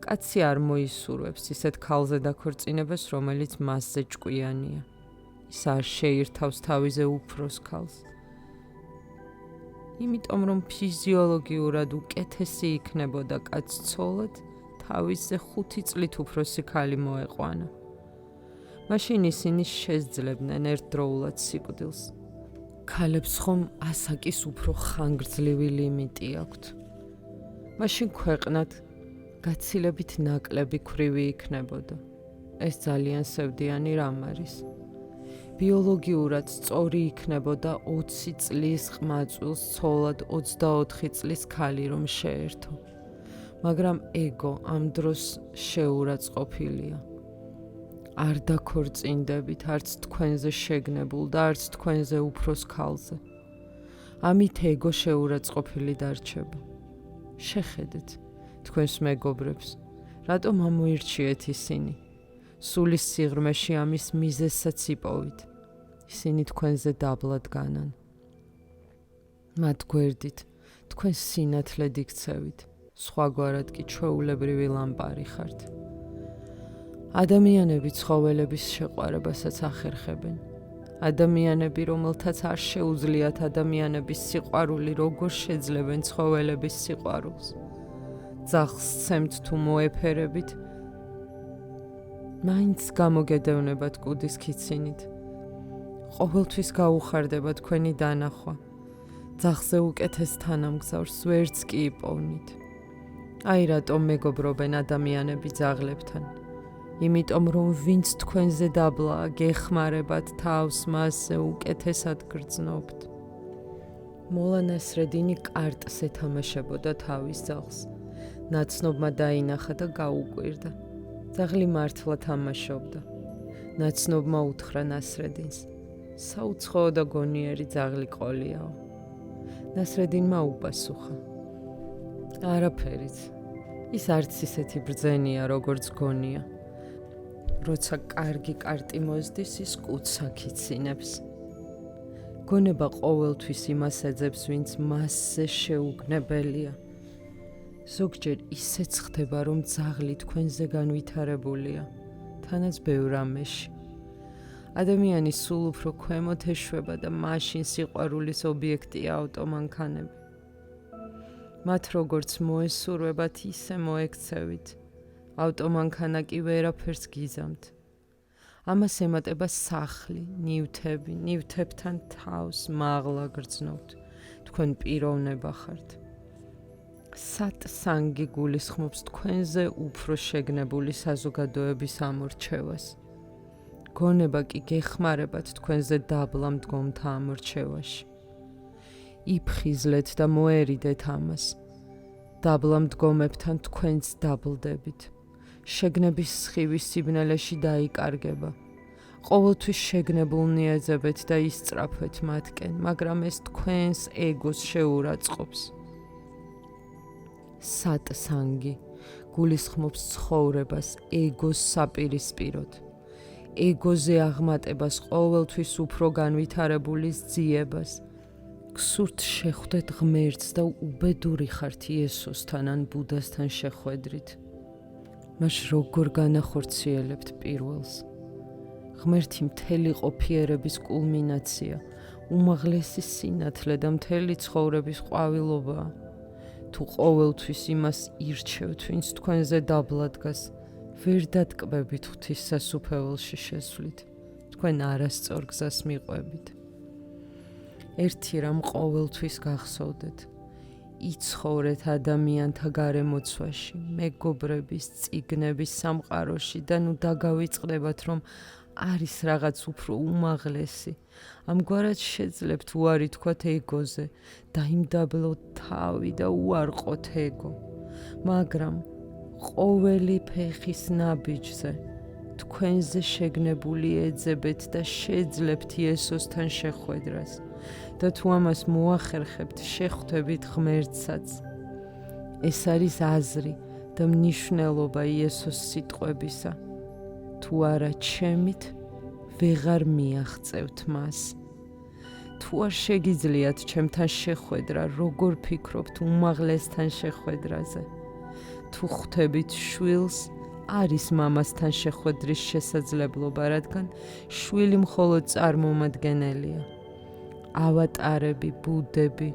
კაცი არ მოისურვებს ისეთ ქალზე დაქორწინებას, რომელიც მასზე ჭკვიანია. ის არ შეირთავს თავიზე უფროს ქალს. იმიტომ, რომ ფიზიოლოგიურად უკეთესი იქნებოდა კაცს ცოლად, თავისზე 5 წლით უფროსი ქალი მოეყვანა. მაშინ ისინი შესძლებდნენ ერთდროულად სიკვდილს. ქალებს ხომ ასაკის უფრო ხანგრძლივი ლიმიტი აქვთ. მაშინ ქვეყნად გაცილებით ნაკლები ქვრივი იქნებოდა. ეს ძალიან სევდიანი რამ არის. ბიოლოგიურად სწორი იქნებოდა 20 წლის ყმაწვილს ცოლად 24 წლის ქალი რომ შეერთო. მაგრამ ეგო ამ დროს შეურაცხყოფილია. არ დაქორწინდებით არც თქვენზე შეგნებულ და არც თქვენზე უფროს ქალზე. ამით ეგო შეურაცხყოფილი დარჩება. შეხედეთ თქვენს მეგობრებს, რატომ ამოირჩიეთ ისინი? სულის სიღრმეში ამის მიზეზსაც იპოვით. ისინი თქვენზე დაბლად განან. მათ გვერდით თქვენ სინათლედ იქცევით, სხვაგვარად კი ჩვეულებრივი ლამპარი ხართ. ადამიანები ცხოველების შეყვარებასაც ახერხებენ. ადამიანები, რომელთაც არ შეუძლიათ ადამიანების სიყვარული, როგორ შეძლებენ ცხოველების სიყვარულს? ძაღლს სცემთ თუ მოეფერებით, მაინც გამოგედევნებათ კუდის ქიცინით. ყოველთვის გაუხარდება თქვენი დანახვა. ძაღლზე უკეთეს თანამგზავრს ვერც კი იპოვნით. აი რატომ მეგობრობენ ადამიანები ძაღლებთან. იმიტომ რომ ვინც თქვენზე დაბლაა, გეხმარებათ თავს მასზე უკეთესად გრძნობთ. მოლა ნასრედინი კარტს ეთამაშებოდა თავის ძაღლს. ნაცნობმა დაინახა და გაუკვირდა. ძაღლი მართლა თამაშობდა. ნაცნობმა უთხრა ნასრედინს: საუცხოო და გონიერი ძაღლი ყოლიაო. ნასრედინმა უპასუხა: არაფერით. ის არც ისეთი ბრძენია, როგორც გონია. როცა კარგი კარტი მოსდის, ის კუდს აქიცინებს. გონება ყოველთვის იმას ეძებს, ვინც მასზე შეუგნებელია. ზოგჯერ ისეც ხდება, რომ ძაღლი თქვენზე განვითარებულია, თანაც ბევრ ამეში. ადამიანი სულ უფრო ქვემოთ ეშვება და მაშინ სიყვარულის ობიექტია ავტომანქანები. მათ როგორც მოესურვებათ, ისე მოექცევით. ავტომანქანა კი ვერაფერს გიზამთ. ამას ემატება სახლი, ნივთები, ნივთებთან თავს მაღლა გრძნობთ. თქვენ პიროვნება ხართ. სატსანგი გულისხმობს თქვენზე უფრო შეგნებული საზოგადოების ამორჩევას. გონება კი გეხმარებათ თქვენზე დაბლა მდგომთა ამორჩევაში. იფხიზლეთ და მოერიდეთ ამას. დაბლა მდგომებთან თქვენც დაბლდებით. შეგნების სხივის სიბნელეში დაიკარგება. ყოველთვის შეგნებულნი ეძებეთ და ისწრაფვეთ მათკენ, მაგრამ ეს თქვენს ეგოს შეურაცხყოფს. სატსანგი გულისხმობს ცხოვრებას ეგოს საპირისპიროდ. ეგოზე აღმატებას ყოველთვის უფრო განვითარებულის ძიებას. გსურთ შეხვდეთ ღმერთს და უბედური ხართ იესოსთან ან ბუდასთან შეხვედრით. მას როგორ განახორციელებთ პირველს? ღმერთი მთელი ყოფიერების კულმინაცია, უმაღლესი სინათლე და მთელი ცხოვრების ყვავილობაა. თუ ყოველთვის იმას ირჩევთ, ვინც თქვენზე დაბლა დგას, ვერ დატკბებით ღვთის სასუფეველში შესვლით. თქვენ არასწორ გზას მიყვებით. ერთი რამ ყოველთვის გახსოვდეთ. იცხოვრეთ ადამიანთა გარემოცვაში, მეგობრების, წიგნების სამყაროში და ნუ დაგავიწყდებათ, რომ არის რაღაც უფრო უმაღლესი. ამგვარად შეძლებთ უარი თქვათ ეგოზე, დაიმდაბლოთ თავი და უარყოთ ეგო. მაგრამ ყოველი ფეხის ნაბიჯზე თქვენზე შეგნებული ეძებეთ და შეძლებთ იესოსთან შეხვედრას. და თუ ამას მოახერხებთ, შეხვდებით ღმერთსაც. ეს არის აზრი და მნიშვნელობა იესოს სიტყვებისა. თუ არა ჩემით, ვეღარ მიაღწევთ მას. თუ არ შეგიძლიათ ჩემთან შეხვედრა, როგორ ფიქრობთ უმაღლესთან შეხვედრაზე? თუ ხვდებით შვილს, არის მამასთან შეხვედრის შესაძლებლობა, რადგან შვილი მხოლოდ წარმომადგენელია. ავატარები, ბუდები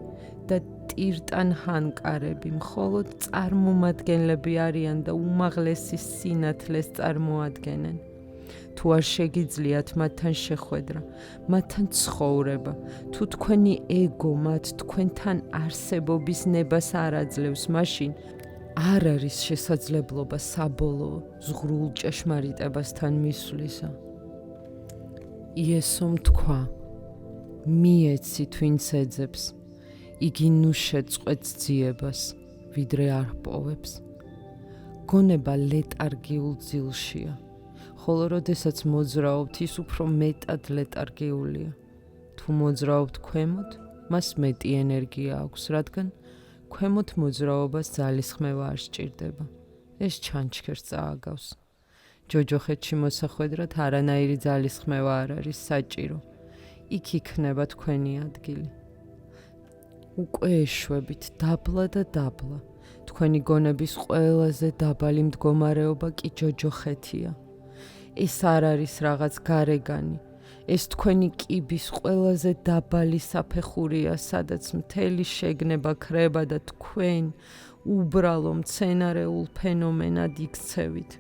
და ტირტანჰანკარები მხოლოდ წარმომადგენლები არიან და უმაღლესი სინათლეს წარმოადგენენ. თუ არ შეგიძლიათ მათთან შეხვედრა, მათთან ცხოვრება, თუ თქვენი ეგო მათ თქვენთან არსებობის ნებას არ აძლევს, მაშინ არ არის შესაძლებლობა საბოლოო ზღვრულ ჭეშმარიტებასთან მისვლისა. იესომ თქვა: მიეცით ვინც ეძებს, იგი ნუ შეწყვეტს ძიებას, ვიდრე არ პოვებს. გონება ლეტარგიულ ძილშია, ხოლო როდესაც მოძრაობთ, ის უფრო მეტად ლეტარგიულია. თუ მოძრაობთ ქვემოთ, მას მეტი ენერგია აქვს, რადგან ქვემოთ მოძრაობას ძალისხმევა არ სჭირდება. ეს ჩანჩქერს წააგავს. ჯოჯოხეთში მოსახვედრად არანაირი ძალისხმევა არ არის საჭირო. იქ იქნება თქვენი ადგილი. უკვე ეშვებით დაბლა და დაბლა. თქვენი გონების ყველაზე დაბალი მდგომარეობა კი ჯოჯოხეთია. ეს არ არის რაღაც გარეგანი. ეს თქვენი კიბის ყველაზე დაბალი საფეხურია, სადაც მთელი შეგნება ქრება და თქვენ უბრალო მცენარეულ ფენომენად იქცევით.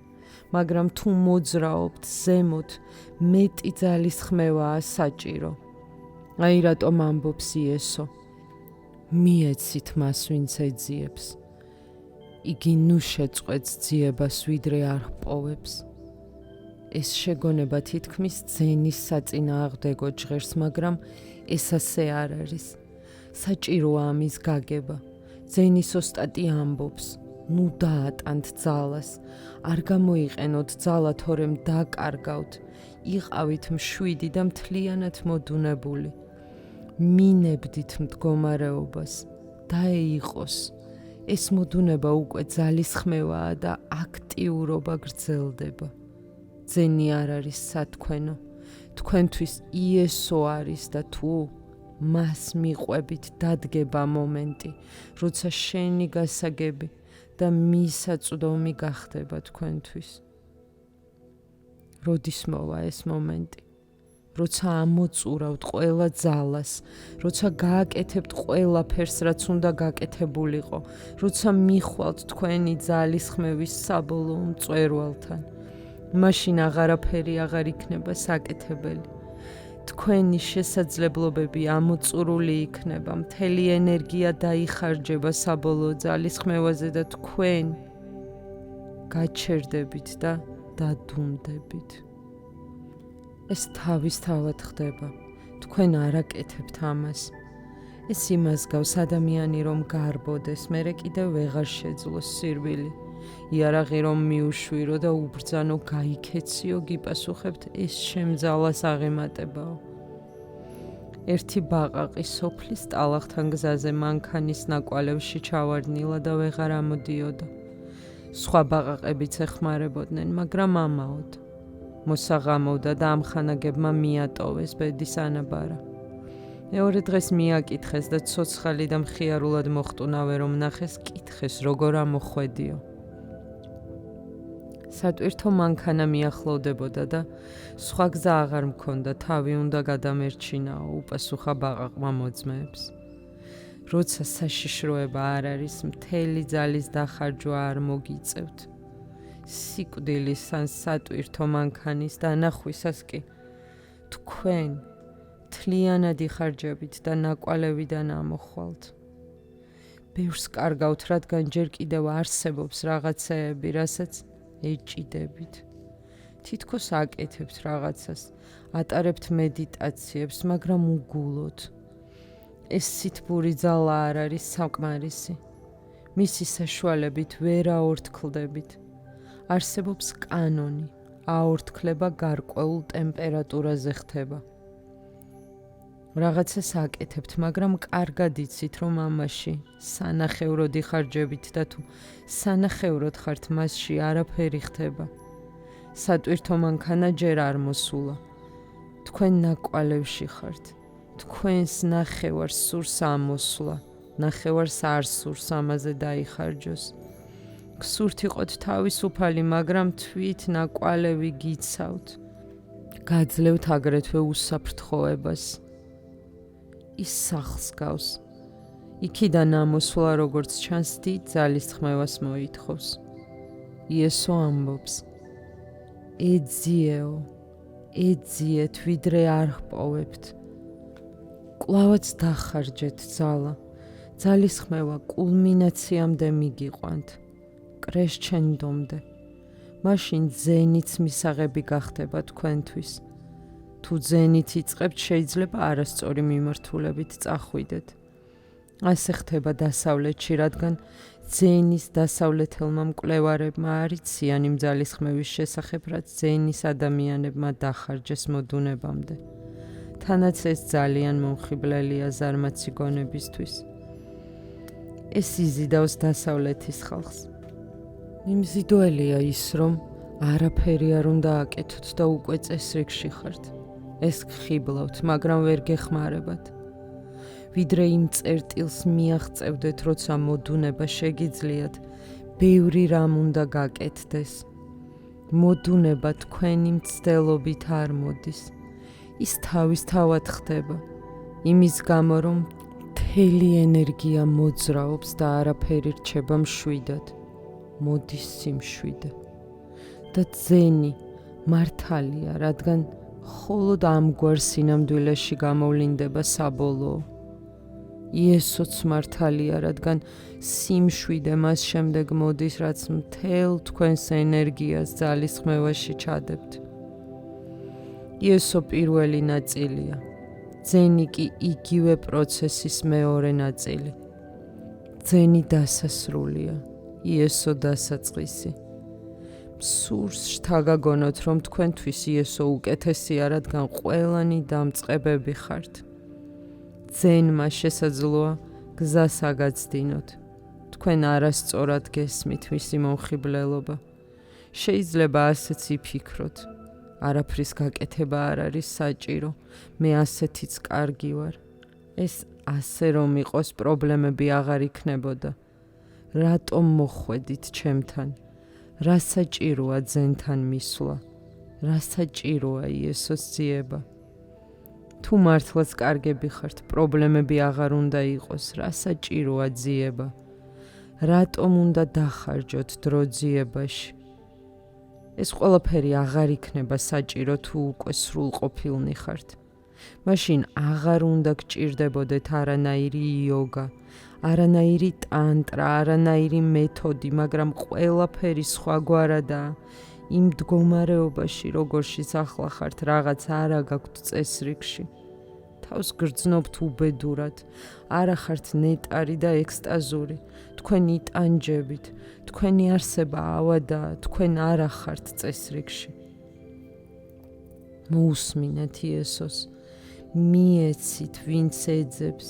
მაგრამ თუ მოძრაობთ ზემოთ, მეტი ძალისხმევაა საჭირო. აი რატომ ამბობს იესო: მიეცით მას ვინც ეძიებს. იგი ნუ შეწყვეტს ძიებას, ვიდრე არ პოვებს. ეს შეგონება თითქმის ძენის საწინააღმდეგო ჟღერს, მაგრამ ეს ასე არ არის. საჭიროა ამის გაგება. ძენის ოსტატი ამბობს: ნუ დაატანთ ძალას, არ გამოიყენოთ ძალა, თორემ დაკარგავთ, იყავით მშვიდი და მთლიანად მოდუნებული. მინებდით მდგომარეობას, დაეიყოს. ეს მოდუნება უკვე ძალისხმევაა და აქტიურობა გრძელდება. ძენი არ არის სათქვენო, თქვენთვის იესო არის და თუ მას მიყვებით, დადგება მომენტი, როცა შენი გასაგები და მისაწვდომი გახდება თქვენთვის. როდის მოვა ეს მომენტი? როცა ამოწურავთ ყველა ძალას, როცა გააკეთებთ ყველაფერს, რაც უნდა გაკეთებულიყო, როცა მიხვალთ თქვენი ძალისხმევის საბოლოო მწვერვალთან, მაშინ აღარაფერი აღარ იქნება საკეთებელი. თქვენი შესაძლებლობები ამოწურული იქნება, მთელი ენერგია დაიხარჯება საბოლოო ძალისხმევაზე და თქვენ გაჩერდებით და დადუნდებით. ეს თავისთავად ხდება, თქვენ არ აკეთებთ ამას. ეს იმას გავს ადამიანი რომ გარბოდეს, მერე კიდევ ვეღარ შეძლოს სირბილი. იარაღი რომ მიუშვირო და უბრძანო გაიქეციო, გიპასუხებთ ეს შემძალას აღემატებაო. ერთი ბაყაყი სოფლის ტალახთან გზაზე მანქანის ნაკვალევში ჩავარდნილა და ვეღარ ამოდიოდა. სხვა ბაყაყებიც ეხმარებოდნენ, მაგრამ ამაოდ. მოსაღამოვდა და ამ ხანაგებმა მიატოვეს ბედის ანაბარა. მეორე დღეს მიაკითხეს და ცოცხალი და მხიარულად მოხტუნავე რომ ნახეს, კითხეს როგორ ამოხვედიო. სატვირთო მანქანა მიახლოვდებოდა და სხვა გზა აღარ მქონდა, თავი უნდა გადამერჩინაო, უპასუხა ბაყაყმა მოძმეებს. როცა საშიშროება არ არის, მთელი ძალის დახარჯვა არ მოგიწევთ. სიკვდილის ან სატვირთო მანქანის დანახვისას კი თქვენ მთლიანად იხარჯებით და ნაკვალევიდან ამოხვალთ. ბევრს კარგავთ, რადგან ჯერ კიდევ არსებობს რაღაცეები, რასაც ეჭიდებით. თითქოს აკეთებთ რაღაცას, ატარებთ მედიტაციებს, მაგრამ უგულოდ. ეს სითბური ძალა არ არის საკმარისი. მისი საშუალებით ვერ აორთქლდებით. არსებობს კანონი, აორთქლება გარკვეულ ტემპერატურაზე ხდება. რაღაცას აკეთებთ, მაგრამ კარგად იცით, რომ ამაში სანახევროდ იხარჯებით და თუ სანახევროდ ხართ მასში არაფერი ხდება. სატვირთო მანქანა ჯერ არ მოსულა. თქვენ ნაკვალევში ხართ. თქვენს ნახევარს სურს ამოსვლა, ნახევარს არ სურს ამაზე დაიხარჯოს. გსურთ იყოთ თავისუფალი, მაგრამ თვით ნაკვალევი გიცავთ. გაძლევთ აგრეთვე უსაფრთხოებას. ის სახლს გავს. იქიდან ამოსვლა, როგორც ჩანს, დიდ ძალისხმევას მოითხოვს. იესო ამბობს: ეძიეო, ეძიეთ, ვიდრე არ ჰპოვებთ. კვლავაც დახარჯეთ ძალა. ძალისხმევა კულმინაციამდე მიგიყვანთ. კრეშჩენდომდე. მაშინ ძენიც მისაღები გახდება თქვენთვის. თუ ძენით იწყებთ, შეიძლება არასწორი მიმართულებით წახვიდეთ. ასე ხდება დასავლეთში, რადგან ძენის დასავლეთელმა მკვლევარებმა არ იციან იმ ძალისხმევის შესახებ, რაც ძენის ადამიანებმა დახარჯეს მოდუნებამდე. თანაც ეს ძალიან მომხიბლელია ზარმაცი გონებისთვის. ეს იზიდავს დასავლეთის ხალხს. იმზიდველია ის, რომ არაფერი არ უნდა აკეთოთ და უკვე წესრიგში ხართ. ეს გხიბლავთ, მაგრამ ვერ გეხმარებათ. ვიდრე იმ წერტილს მიაღწევდეთ, როცა მოდუნება შეგიძლიათ, ბევრი რამ უნდა გაკეთდეს. მოდუნება თქვენი მცდელობით არ მოდის. ის თავისთავად ხდება, იმის გამო, რომ მთელი ენერგია მოძრაობს და არაფერი რჩება მშვიდად. მოდის სიმშვიდე. და ძენი მართალია, რადგან მხოლოდ ამგვარ სინამდვილეში გამოვლინდება საბოლოო. იესოც მართალია, რადგან სიმშვიდე მას შემდეგ მოდის, რაც მთელ თქვენს ენერგიას ძალისხმევაში ჩადებთ. იესო პირველი ნაწილია, ძენი კი იგივე პროცესის მეორე ნაწილი. ძენი დასასრულია, იესო დასაწყისი. სურს შთაგაგონოთ, რომ თქვენთვის იესო უკეთესია, რადგან ყველანი დამწყებები ხართ. ძენმა შესაძლოა გზას აგაცდინოთ. თქვენ არასწორად გესმით მისი მომხიბლელობა. შეიძლება ასეც იფიქროთ. არაფრის გაკეთება არ არის საჭირო, მე ასეთიც კარგი ვარ. ეს ასე რომ იყოს, პრობლემები აღარ იქნებოდა. რატომ მოხვედით ჩემთან? რა საჭიროა ძენთან მისვლა? რა საჭიროა იესოს ძიება? თუ მართლაც კარგები ხართ, პრობლემები აღარ უნდა იყოს, რა საჭიროა ძიება? რატომ უნდა დახარჯოთ დრო ძიებაში? ეს ყველაფერი აღარ იქნება საჭირო თუ უკვე სრულყოფილნი ხართ. მაშინ აღარ უნდა გჭირდებოდეთ არანაირი იოგა, არანაირი ტანტრა, არანაირი მეთოდი, მაგრამ ყველაფერი სხვაგვარადაა. იმ მდგომარეობაში, როგორშიც ახლა ხართ, რაღაც არა გაქვთ წესრიგში. თავს გრძნობთ უბედურად, არა ხართ ნეტარი და ექსტაზური, თქვენ იტანჯებით, თქვენი არსება ავადაა, თქვენ არა ხართ წესრიგში. მოусმინეთ იესოს, მიეცით, ვინც ეძებს,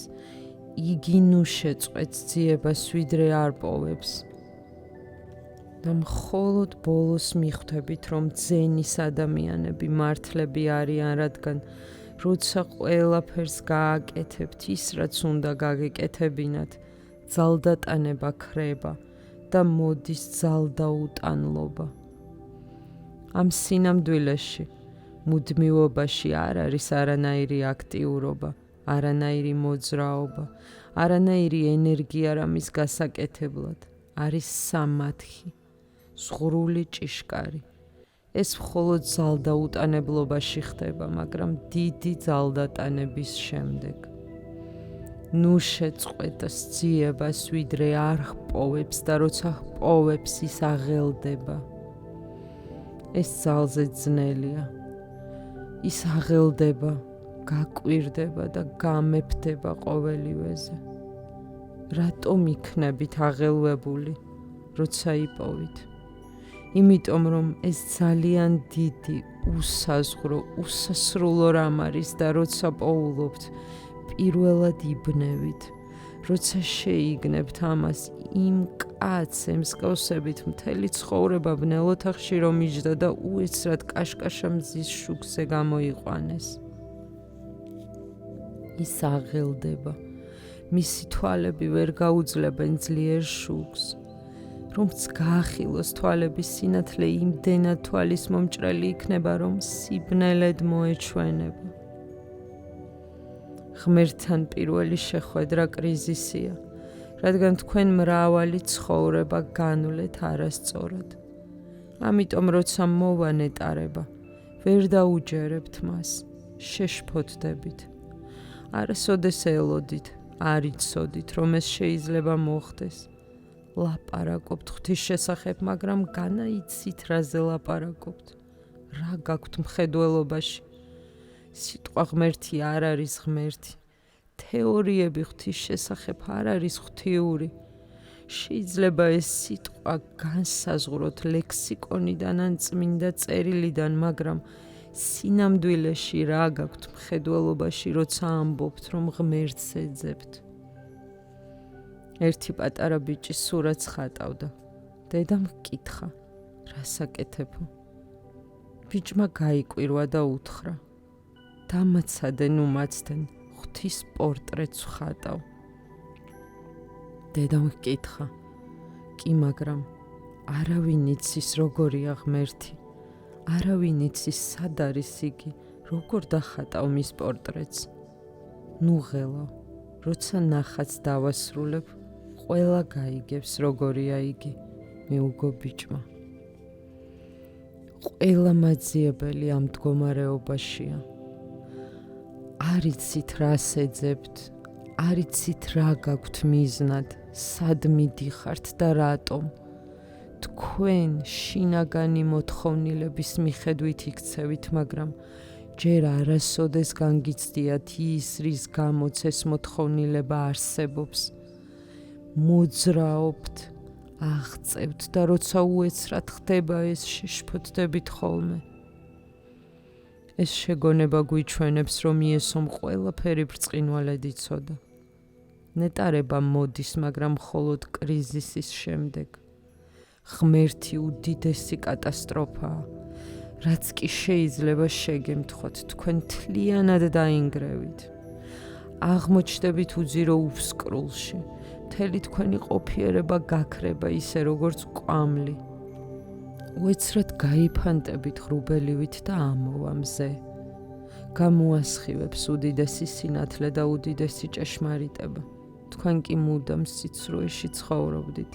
იგი ნუ შეწყვეტს ძიებას, ვიდრე არ პოვებს. და მხოლოდ ბოლოს მიხვდებით, რომ ძენის ადამიანები მართლები არიან, რადგან როცა ყველაფერს გააკეთებთ ის, რაც უნდა გაგეკეთებინათ, ძალდატანება ქრება და მოდის ძალდაუტანლობა. ამ სინამდვილეში, მუდმივობაში არ არის არანაირი აქტიურობა, არანაირი მოძრაობა, არანაირი ენერგია რამის გასაკეთებლად, არის სამათქი, ზღვრული ჭიშკარი. ეს მხოლოდ ძალდაუტანებლობაში ხდება, მაგრამ დიდი ძალდატანების შემდეგ. ნუ შეწყვეტს ძიებას, ვიდრე არ ჰპოვებს და როცა ჰპოვებს, ის აღელდება. ეს ძალზე ძნელია. ის აღელდება, გაკვირდება და გამეფდება ყოველივეზე. რატომ იქნებით აღელვებული, როცა იპოვით? იმიტომ რომ ეს ძალიან დიდი, უსაზღვრო, უსასრულო რამ არის და როცა პოულობთ, პირველად იბნევით, როცა შეიგნებთ ამას იმ კაცს ემსგავსებით მთელი ცხოვრება ბნელ ოთახში რომ იჯდა და უეცრად კაშკაშა მზის შუქზე გამოიყვანეს. ის აღელდება, მისი თვალები ვერ გაუძლებენ ძლიერ შუქს. რომც გაახილოს თვალების სინათლე იმდენად თვალის მომჭრელი იქნება, რომ სიბნელედ მოეჩვენება. ღმერთთან პირველი შეხვედრა კრიზისია, რადგან თქვენ მრავალი ცხოვრება განვლეთ არასწორად. ამიტომ როცა მოვა ნეტარება, ვერ დაუჯერებთ მას, შეშფოთდებით. არასოდეს ელოდით, არ იცოდით, რომ ეს შეიძლება მოხდეს. ლაპარაკობთ ღვთის შესახებ, მაგრამ განაიცით რაზე ლაპარაკობთ. რა გაქვთ მხედველობაში? სიტყვა ღმერთი არ არის ღმერთი. თეორიები ღვთის შესახებ არ არის ღვთიური. შეიძლება ეს სიტყვა განსაზღვროთ ლექსიკონიდან ან წმინდა წერილიდან, მაგრამ სინამდვილეში რა გაქვთ მხედველობაში, როცა ამბობთ, რომ ღმერთს ეძებთ. ერთი პატარა ბიჭი სურათს ხატავდა. დედამ ჰკითხა, რას აკეთებო? ბიჭმა გაიკვირვა და უთხრა, დამაცადე ნუ მაცდენ, ღვთის პორტრეტს ვხატავ. დედამ ჰკითხა, კი, მაგრამ არავინ იცის როგორია ღმერთი, არავინ იცის სად არის იგი, როგორ დახატავ მის პორტრეტს. ნუ ღელავ, როცა ნახატს დავასრულებ, ყველა გაიგებს როგორია იგი, მეუგო ბიჭმა. ყველა მაძიებელი ამ მდგომარეობაშია. არ იცით რას ეძებთ, არ იცით რა გაქვთ მიზნად, სად მიდიხართ და რატომ. თქვენ შინაგანი მოთხოვნილების მიხედვით იქცევით, მაგრამ ჯერ არასოდეს განგიცდიათ ის, რის გამოც ეს მოთხოვნილება არსებობს. მოძრაობთ, აღწევთ და როცა უეცრად ხდება ეს, შეშფოთდებით ხოლმე. ეს შეგონება გვიჩვენებს, რომ იესომ ყველაფერი ბრწყინვალედ იცოდა. ნეტარება მოდის, მაგრამ მხოლოდ კრიზისის შემდეგ. ღმერთი უდიდესი კატასტროფაა, რაც კი შეიძლება შეგემთხვათ, თქვენ მთლიანად დაინგრევით. აღმოჩნდებით უძირო უფსკრულში, მთელი თქვენი ყოფიერება გაქრება ისე როგორც კვამლი. უეცრად გაიფანტებით ღრუბელივით და ამოვა მზე. გამოასხივებს უდიდესი სინათლე და უდიდესი ჭეშმარიტება. თქვენ კი მუდამ სიცრუეში ცხოვრობდით.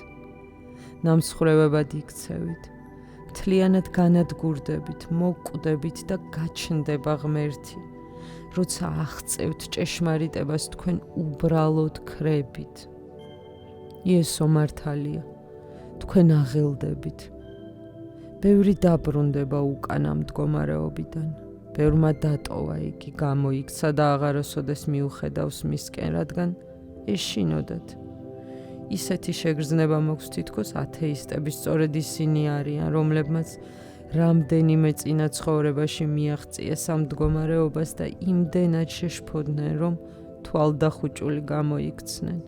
ნამსხვრევებად იქცევით. მთლიანად განადგურდებით, მოკვდებით და გაჩნდება ღმერთი. როცა აღწევთ ჭეშმარიტებას, თქვენ უბრალოდ ქრებით. იესო მართალია, თქვენ აღელდებით. ბევრი დაბრუნდება უკან ამ მდგომარეობიდან. ბევრმა დატოვა იგი, გამოიქცა და აღარასოდეს მიუხედავს მისკენ, რადგან ეშინოდათ. ისეთი შეგრძნება მაქვს თითქოს ათეისტების, სწორედ ისინი არიან, რომლებმაც რამდენიმე წინა ცხოვრებაში მიაღწიეს ამ მდგომარეობას და იმდენად შეშფოდნენ, რომ თვალდახუჭული გამოიქცნენ.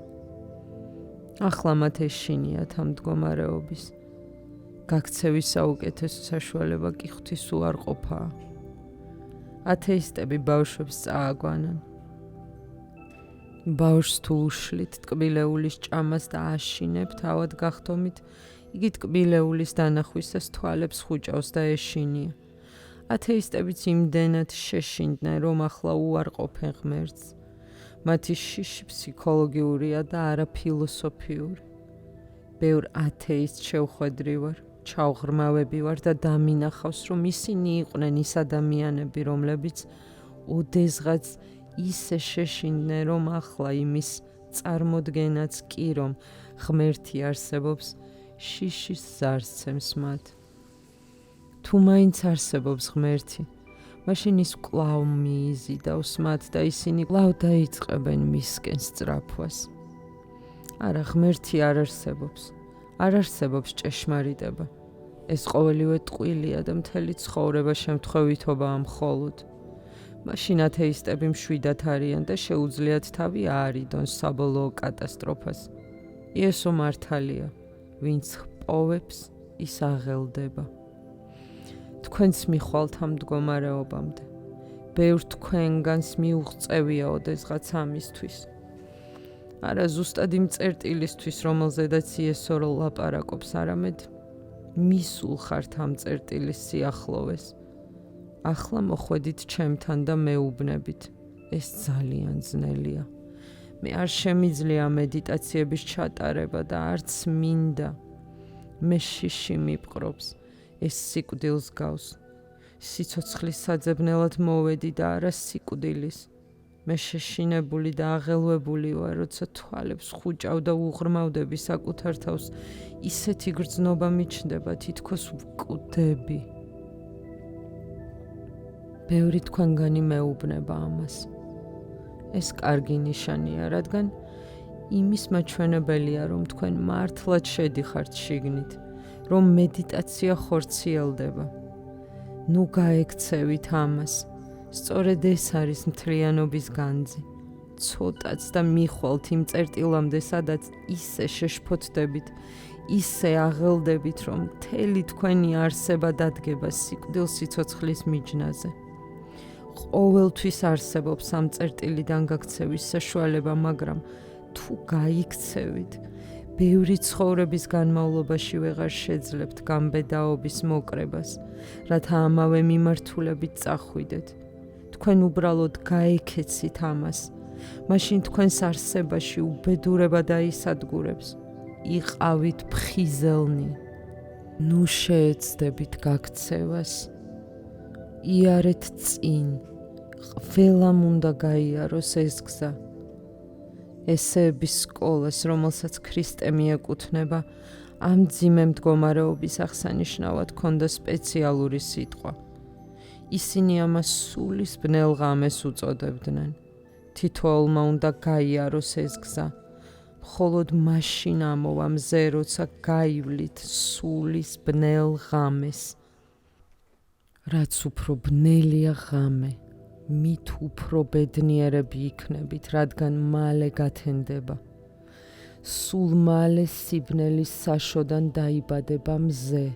ახლა მათ ეშინიათ ამ მდგომარეობის. გაქცევის საუკეთესო საშუალება კი ღვთის უარყოფაა. ათეისტები ბავშვებს წააგვანან. ბავშვს თუ უშლით ტკბილეულის ჭამას და აშინებთ, ავად გახდომით, იგი ტკბილეულის დანახვისას თვალებს ხუჭავს და ეშინია. ათეისტებიც იმდენად შეშინდნენ, რომ ახლა უარყოფენ ღმერთს. მათი შიში ფსიქოლოგიურია და არა ფილოსოფიური. ბევრ ათეისტ შევხვედრი ვარ, ჩავღრმავები ვარ და დამინახავს, რომ ისინი იყვნენ ის ადამიანები, რომლებიც ოდესღაც ისე შეშინდნენ, რომ ახლა იმის წარმოდგენაც კი, რომ ღმერთი არსებობს, შიშის ზარს ცემს მათ. თუ მაინც არსებობს ღმერთი, მაშინ ის კვლავ მიიზიდავს მათ და ისინი კვლავ დაიწყებენ მისკენ სწრაფვას. არა, ღმერთი არ არსებობს. არ არსებობს ჭეშმარიტება. ეს ყოველივე ტყუილია და მთელი ცხოვრება შემთხვევითობაა მხოლოდ. მაშინ ათეისტები მშვიდად არიან და შეუძლიათ თავი აარიდონ საბოლოო კატასტროფას. იესო მართალია, ვინც ჰპოვებს, ის აღელდება. თქვენც მიხვალთ ამ მდგომარეობამდე. ბევრ თქვენგანს მიუღწევია ოდესღაც ამისთვის. არა ზუსტად იმ წერტილისთვის, რომელზედაც იესო ლაპარაკობს, არამედ მისულ ხართ ამ წერტილის სიახლოვეს. ახლა მოხვედით ჩემთან და მეუბნებით. ეს ძალიან ძნელია. მე არ შემიძლია მედიტაციების ჩატარება და არც მინდა. მე შიში მიპყრობს, ეს სიკვდილს გავს. სიცოცხლის საძებნელად მოვედი და არა სიკვდილის. მე შეშინებული და აღელვებული ვარ, როცა თვალებს ხუჭავ და უღრმავდები საკუთარ თავს, ისეთი გრძნობა მიჩნდება, თითქოს ვკვდები. ბევრი თქვენგანი მეუბნება ამას. ეს კარგი ნიშანია, რადგან იმის მაჩვენებელია, რომ თქვენ მართლად შედიხართ შიგნით, რომ მედიტაცია ხორციელდება. ნუ გაექცევით ამას. სწორედ ეს არის მთლიანობის განძი. ცოტაც და მიხვალთ იმ წერტილამდე, სადაც ისე შეშფოთდებით, ისე აღელდებით, რომ მთელი თქვენი არსება დადგება სიკვდილ სიცოცხლის მიჯნაზე. ყოველთვის არსებობს ამ წერტილიდან გაქცევის საშუალება, მაგრამ თუ გაიქცევით, ბევრი ცხოვრების განმავლობაში ვეღარ შეძლებთ გამბედაობის მოკრებას, რათა ამავე მიმართულებით წახვიდეთ. თქვენ უბრალოდ გაეკეცით ამას, მაშინ თქვენს არსებაში უბედურება დაისადგურებს. იყავით ფხიზელნი. ნუ შეეცდებით გაქცევას. იარეთ წინ. ყველამ უნდა გაიაროს ეს გზა. ესეების სკოლას, რომელსაც ქრისტე მიეკუთვნება, ამ მძიმე მდგომარეობის აღსანიშნავად ჰქონდა სპეციალური სიტყვა. ისინი ამას სულის ბნელ ღამეს უწოდებდნენ. თითოეულმა უნდა გაიაროს ეს გზა. მხოლოდ მაშინ ამოვა მზე, როცა გაივლით სულის ბნელ ღამეს. რაც უფრო ბნელია ღამე, მით უფრო ბედნიერები იქნებით, რადგან მალე გათენდება. სულ მალე სიბნელის საშოდან დაიბადება მზე.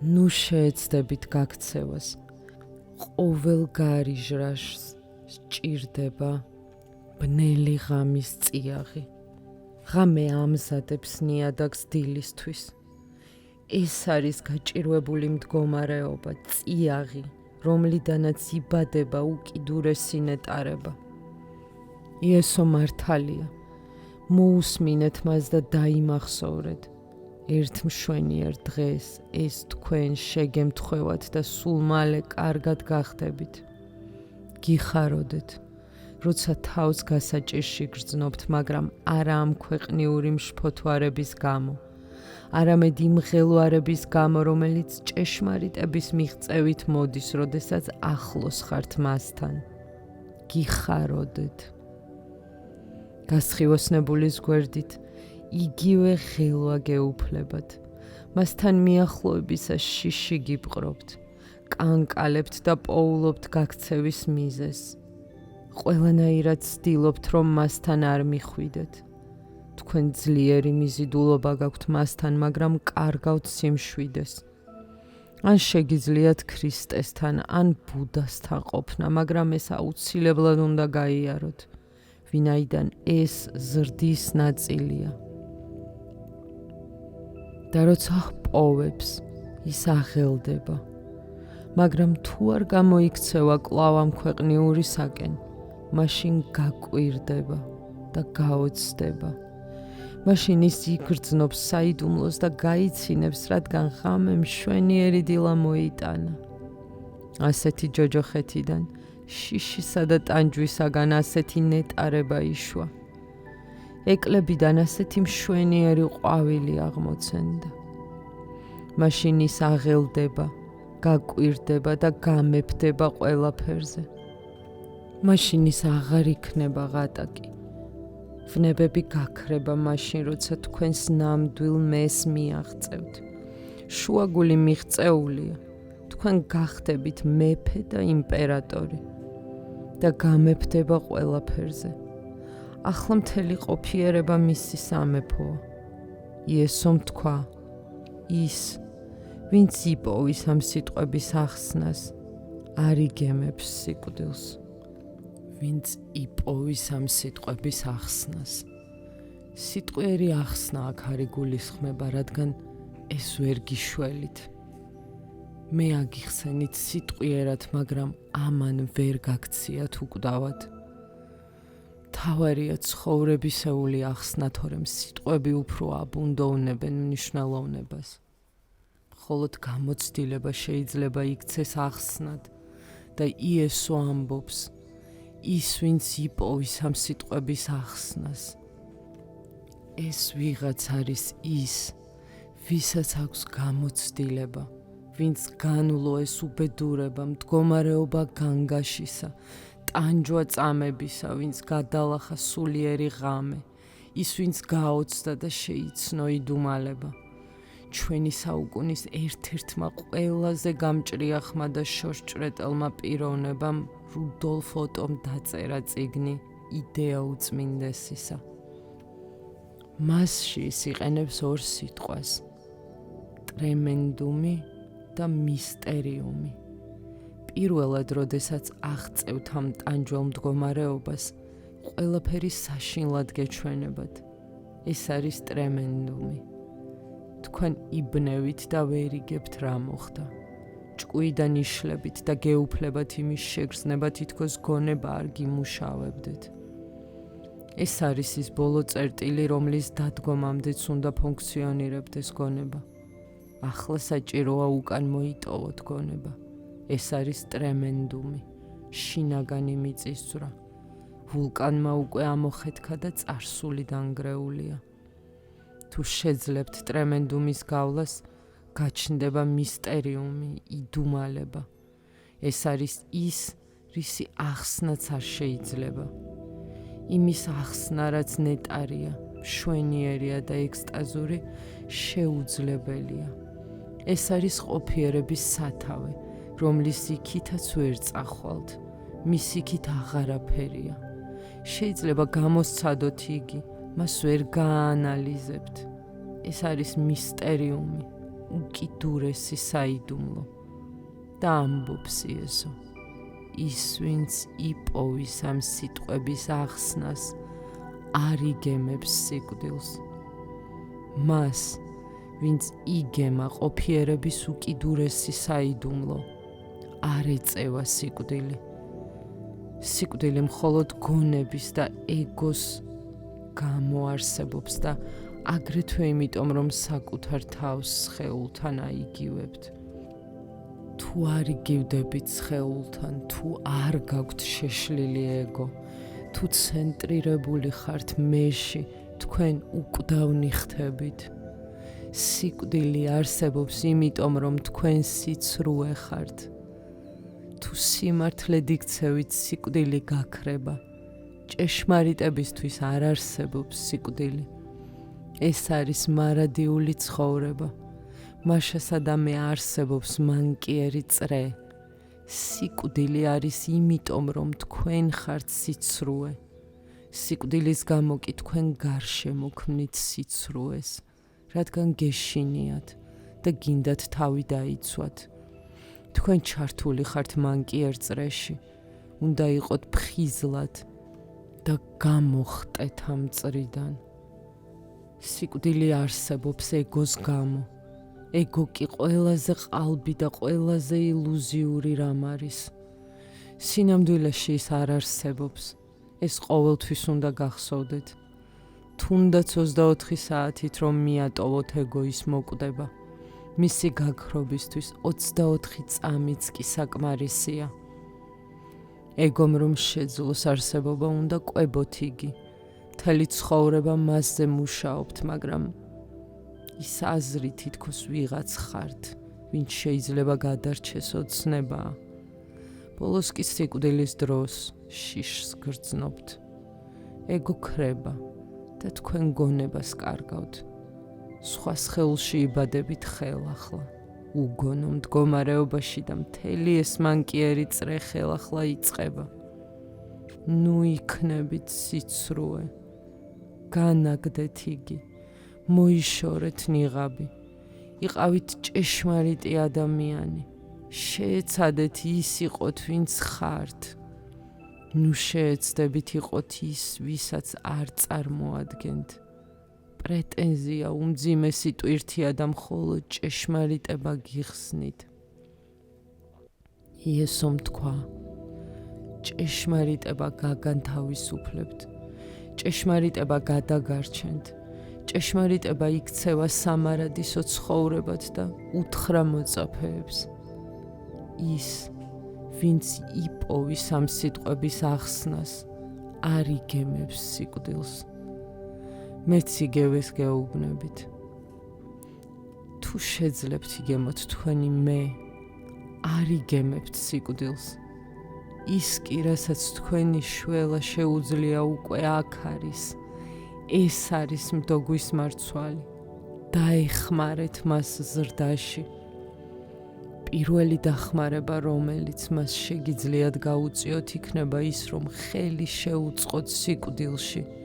ნუ შეეცდებით გაქცევას. ყოველ გარიჟრაშს სჭირდება ბნელი ღამის წიაღი. ღამე ამზადებს ნიადაგს დილისთვის. ეს არის გაჭირვებული მდგომარეობა, წიაღი, რომლიდანაც იბადება უკიდურესი ნეტარება. იესო მართალია, მოусმინეთ მას და დაიმახსოვრეთ. ერთ მშვენიერ დღეს ეს თქვენ შეგემთხვევათ და სულ მალე კარგად გახდებით. გიხაროდეთ, როცა თავს გასაჭირში გრძნობთ, მაგრამ არა ამ ქვეყნიური მშფოთვარების გამო, არამედ იმ ღელვარების გამო, რომელიც ჭეშმარიტების მიღწევით მოდის, როდესაც ახლოს ხართ მასთან. გიხაროდეთ. გასხივოსნებულის გვერდით იგივე ღელვა გეუფლებათ. მასთან მიახლოებისას შიში გიპყრობთ, კანკალებთ და პოულობთ გაქცევის მიზეზს. ყველანაირად ცდილობთ, რომ მასთან არ მიხვიდეთ. თქვენ ძლიერი მიზიდულობა გაქვთ მასთან, მაგრამ კარგავთ სიმშვიდეს. ან შეგიძლიათ ქრისტესთან, ან ბუდასთან ყოფნა, მაგრამ ეს აუცილებლად უნდა გაიაროთ, ვინაიდან ეს ზრდის ნაწილია. და როცა პოვებს, ის აღელდება. მაგრამ თუ არ გამოიქცევა კვლავ ამ ქვეყნიურისაკენ, მაშინ გაკვირდება და გაოცდება. მაშინ ის იგრძნობს საიდუმლოს და გაიცინებს, რადგან ღამე მშვენიერი დილა მოიტანა. ასეთი ჯოჯოხეთიდან, შიშისა და ტანჯვისაგან ასეთი ნეტარება იშვა. ეკლებიდან ასეთი მშვენიერი ყვავილი აღმოცენდა. მაშინ ის აღელდება, გაკვირდება და გამეფდება ყველაფერზე. მაშინ ის აღარ იქნება ღატაკი. ვნებები გაქრება მაშინ, როცა თქვენს ნამდვილ მეს მიაღწევთ. შუაგული მიღწეულია, თქვენ გახდებით მეფე და იმპერატორი და გამეფდება ყველაფერზე. ახლა მთელი ყოფიერება მისი სამეფოა. იესომ თქვა, ის, ვინც იპოვის ამ სიტყვების ახსნას, არ იგემებს სიკვდილს. ვინც იპოვის ამ სიტყვების ახსნას. სიტყვიერი ახსნა აქ არ იგულისხმება, რადგან ეს ვერ გიშველით. მე აგიხსენით სიტყვიერად, მაგრამ ამან ვერ გაქციათ უკვდავად. თავარია ცხოვრებისეული ახსნა, თორემ სიტყვები უფრო აბუნდოვნებენ მნიშვნელოვნებას. მხოლოდ გამოცდილება შეიძლება იქცეს ახსნად და იესო ამბობს, ის ვინც იპოვის ამ სიტყვების ახსნას. ეს ვიღაც არის ის, ვისაც აქვს გამოცდილება, ვინც განვლო ეს უბედურება, მდგომარეობა განგაშისა, ტანჯვა წამებისა, ვინც გადალახა სულიერი ღამე, ის ვინც გაოცდა და შეიცნო იდუმალება. ჩვენი საუკუნის ერთ-ერთმა ყველაზე გამჭრიახმა და შორსჭრეტელმა პიროვნებამ რუდოლფ ოტომ დაწერა წიგნი იდეა უწმინდესისა. მასში ის იყენებს ორ სიტყვას: ტრემენდუმი და მისტერიუმი. პირველად, როდესაც აღწევთ ამ ტანჯვალ მდგომარეობას, ყველაფერი საშინლად გეჩვენებათ. ეს არის ტრემენდუმი. თქვენ იბნევით და ვერ იგებთ რა მოხდა. ჭკუიდან იშლებით და გეუფლებათ იმის შეგრძნება, თითქოს გონება არ გიმუშავებდეთ. ეს არის ის ბოლო წერტილი, რომლის დადგომამდეც უნდა ფუნქციონირებდეს გონება. ახლა საჭიროა უკან მოიტოვოთ გონება. ეს არის ტრემენდუმი, შინაგანი მიწისძვრა. ვულკანმა უკვე ამოხეთქა და წარსული დანგრეულია. თუ შეძლებთ ტრემენდუმის გავლას, გაჩნდება მისტერიუმი, იდუმალება. ეს არის ის, რისი ახსნაც არ შეიძლება. იმის ახსნა, რაც ნეტარია, მშვენიერია და ექსტაზური, შეუძლებელია. ეს არის ყოფიერების სათავე, რომლის იქითაც ვერ წახვალთ, მის იქით აღარაფერია. შეიძლება გამოსცადოთ იგი, მას ვერ გააანალიზებთ. ეს არის მისტერიუმი, უკიდურესი საიდუმლო. და ამბობს იესო, ის ვინც იპოვის ამ სიტყვების ახსნას, არ იგემებს სიკვდილს. მას, ვინც იგემა ყოფიერების უკიდურესი საიდუმლო, არ ეწევა სიკვდილი. სიკვდილი მხოლოდ გონების და ეგოს გამო არსებობს და აგრეთვე იმიტომ, რომ საკუთარ თავს სხეულთან აიგივებთ. თუ არ იგივდებით სხეულთან, თუ არ გაქვთ შეშლილი ეგო, თუ ცენტრირებული ხართ მეში, თქვენ უკვდავნი ხდებით. სიკვდილი არსებობს იმიტომ, რომ თქვენ სიცრუე ხართ. თუ სიმართლედ იქცევით, სიკვდილი გაქრება. ჭეშმარიტებისთვის არ არსებობს სიკვდილი. ეს არის მარადიული ცხოვრება. მაშასადამე არსებობს მანკიერი წრე. სიკვდილი არის იმიტომ, რომ თქვენ ხართ სიცრუე. სიკვდილის გამო კი თქვენ გარშემო ქმნით სიცრუეს, რადგან გეშინიათ და გინდათ თავი დაიცვათ. თქვენ ჩართული ხართ მანკიერ წრეში, უნდა იყოთ ფხიზლად და გამოხტეთ ამ წრიდან. სიკვდილი არსებობს ეგოს გამო. ეგო კი ყველაზე ყალბი და ყველაზე ილუზიური რამ არის. სინამდვილეში ის არ არსებობს. ეს ყოველთვის უნდა გახსოვდეთ. თუნდაც 24 საათით რომ მიატოვოთ ეგოის მოკვდება. მისი გაქრობისთვის 24 წამიც კი საკმარისია. ეგომ რომ შეძლოს არსებობა, უნდა კვებოთ იგი. მთელი ცხოვრება მასზე მუშაობთ, მაგრამ ის აზრი თითქოს ვიღაც ხართ, ვინც შეიძლება გადარჩეს ოცნებაა. ბოლოს კი სიკვდილის დროს შიშს გრძნობთ. ეგო ქრება და თქვენ გონებას კარგავთ. სხვა სხეულში იბადებით ხელახლა, უგონო მდგომარეობაში და მთელი ეს მანკიერი წრე ხელახლა იწყება. ნუ იქნებით სიცრუე, განაგდეთ იგი, მოიშორეთ ნიღაბი, იყავით ჭეშმარიტი ადამიანი, შეეცადეთ ის იყოთ, ვინც ხართ. ნუ შეეცდებით იყოთ ის, ვისაც არ წარმოადგენთ. პრეტენზია უმძიმესი ტვირთია და მხოლოდ ჭეშმარიტება გიხსნით. იესომ თქვა, ჭეშმარიტება გაგანთავისუფლებთ, ჭეშმარიტება გადაგარჩენთ, ჭეშმარიტება იქცევა სამარადისო ცხოვრებად და უთხრა მოწაფეებს. ის, ვინც იპოვის ამ სიტყვების ახსნას, არ იგემებს სიკვდილს. მეც იგევეს გეუბნებით. თუ შეძლებთ იგემოთ თქვენი მე, არ იგემებთ სიკვდილს. ის კი, რასაც თქვენი შველა შეუძლია, უკვე აქ არის. ეს არის მდოგვის მარცვალი. დაეხმარეთ მას ზრდაში. პირველი დახმარება, რომელიც მას შეგიძლიათ გაუწიოთ, იქნება ის, რომ ხელი შეუწყოთ სიკვდილში.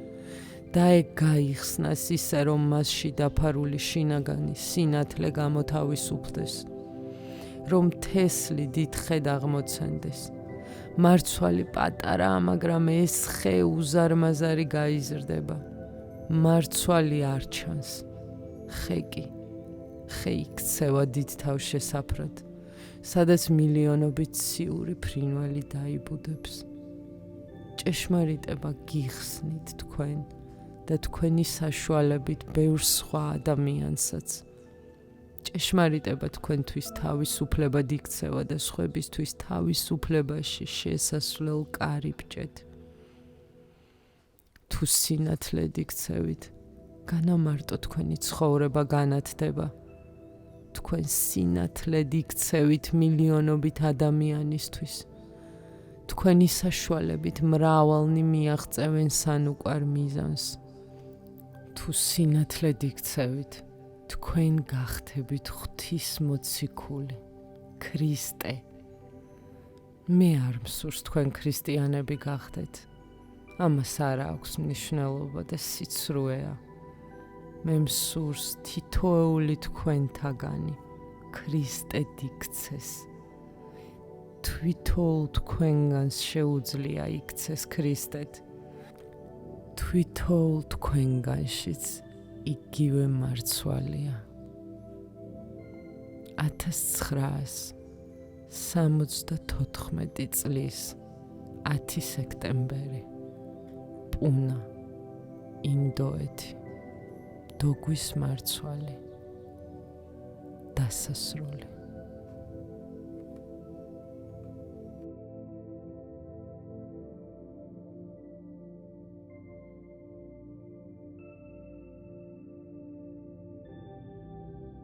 და ეგ გაიხსნას ისე, რომ მასში დაფარული შინაგანი სინათლე გამოთავისუფლდეს, რომ თესლი დიდხედ აღმოცენდეს. მარცვალი პატარაა, მაგრამ ეს ხე უზარმაზარი გაიზრდება. მარცვალი არ ჩანს, ხე კი. ხე იქცევა დიდ თავშესაფრად, სადაც მილიონობით ციური ფრინველი დაიბუდებს. ჭეშმარიტება გიხსნით თქვენ და თქვენი საშუალებით ბევრ სხვა ადამიანსაც. ჭეშმარიტება თქვენთვის თავისუფლებად იქცევა და სხვებისთვის თავისუფლებაში შესასვლელ კარი ბჭეთ. თუ სინათლედ იქცევით, განამარტო თქვენი ცხოვრება განათდება. თქვენ სინათლედ იქცევით მილიონობით ადამიანისთვის. თქვენი საშუალებით მრავალნი მიაღწევენ სანუკვარ მიზანს. თუ სინათლედ იქცევით, თქვენ გახდებით ღვთისმოციქული, ქრისტე. მე არ მსურს თქვენ ქრისტიანები გახდეთ. ამას არ აქვს მნიშვნელობა და სიცრუეა. მე მსურს თითოეული თქვენთაგანი ქრისტედ იქცეს. თვითონ თქვენგანს შეუძლია იქცეს ქრისტედ. თვითონ თქვენგანშიც იგივე მარცვალია. 1900 74 წლის 10 სექტემბერი პუნა ინდოეთი დოგვის მარცვალი დასასრული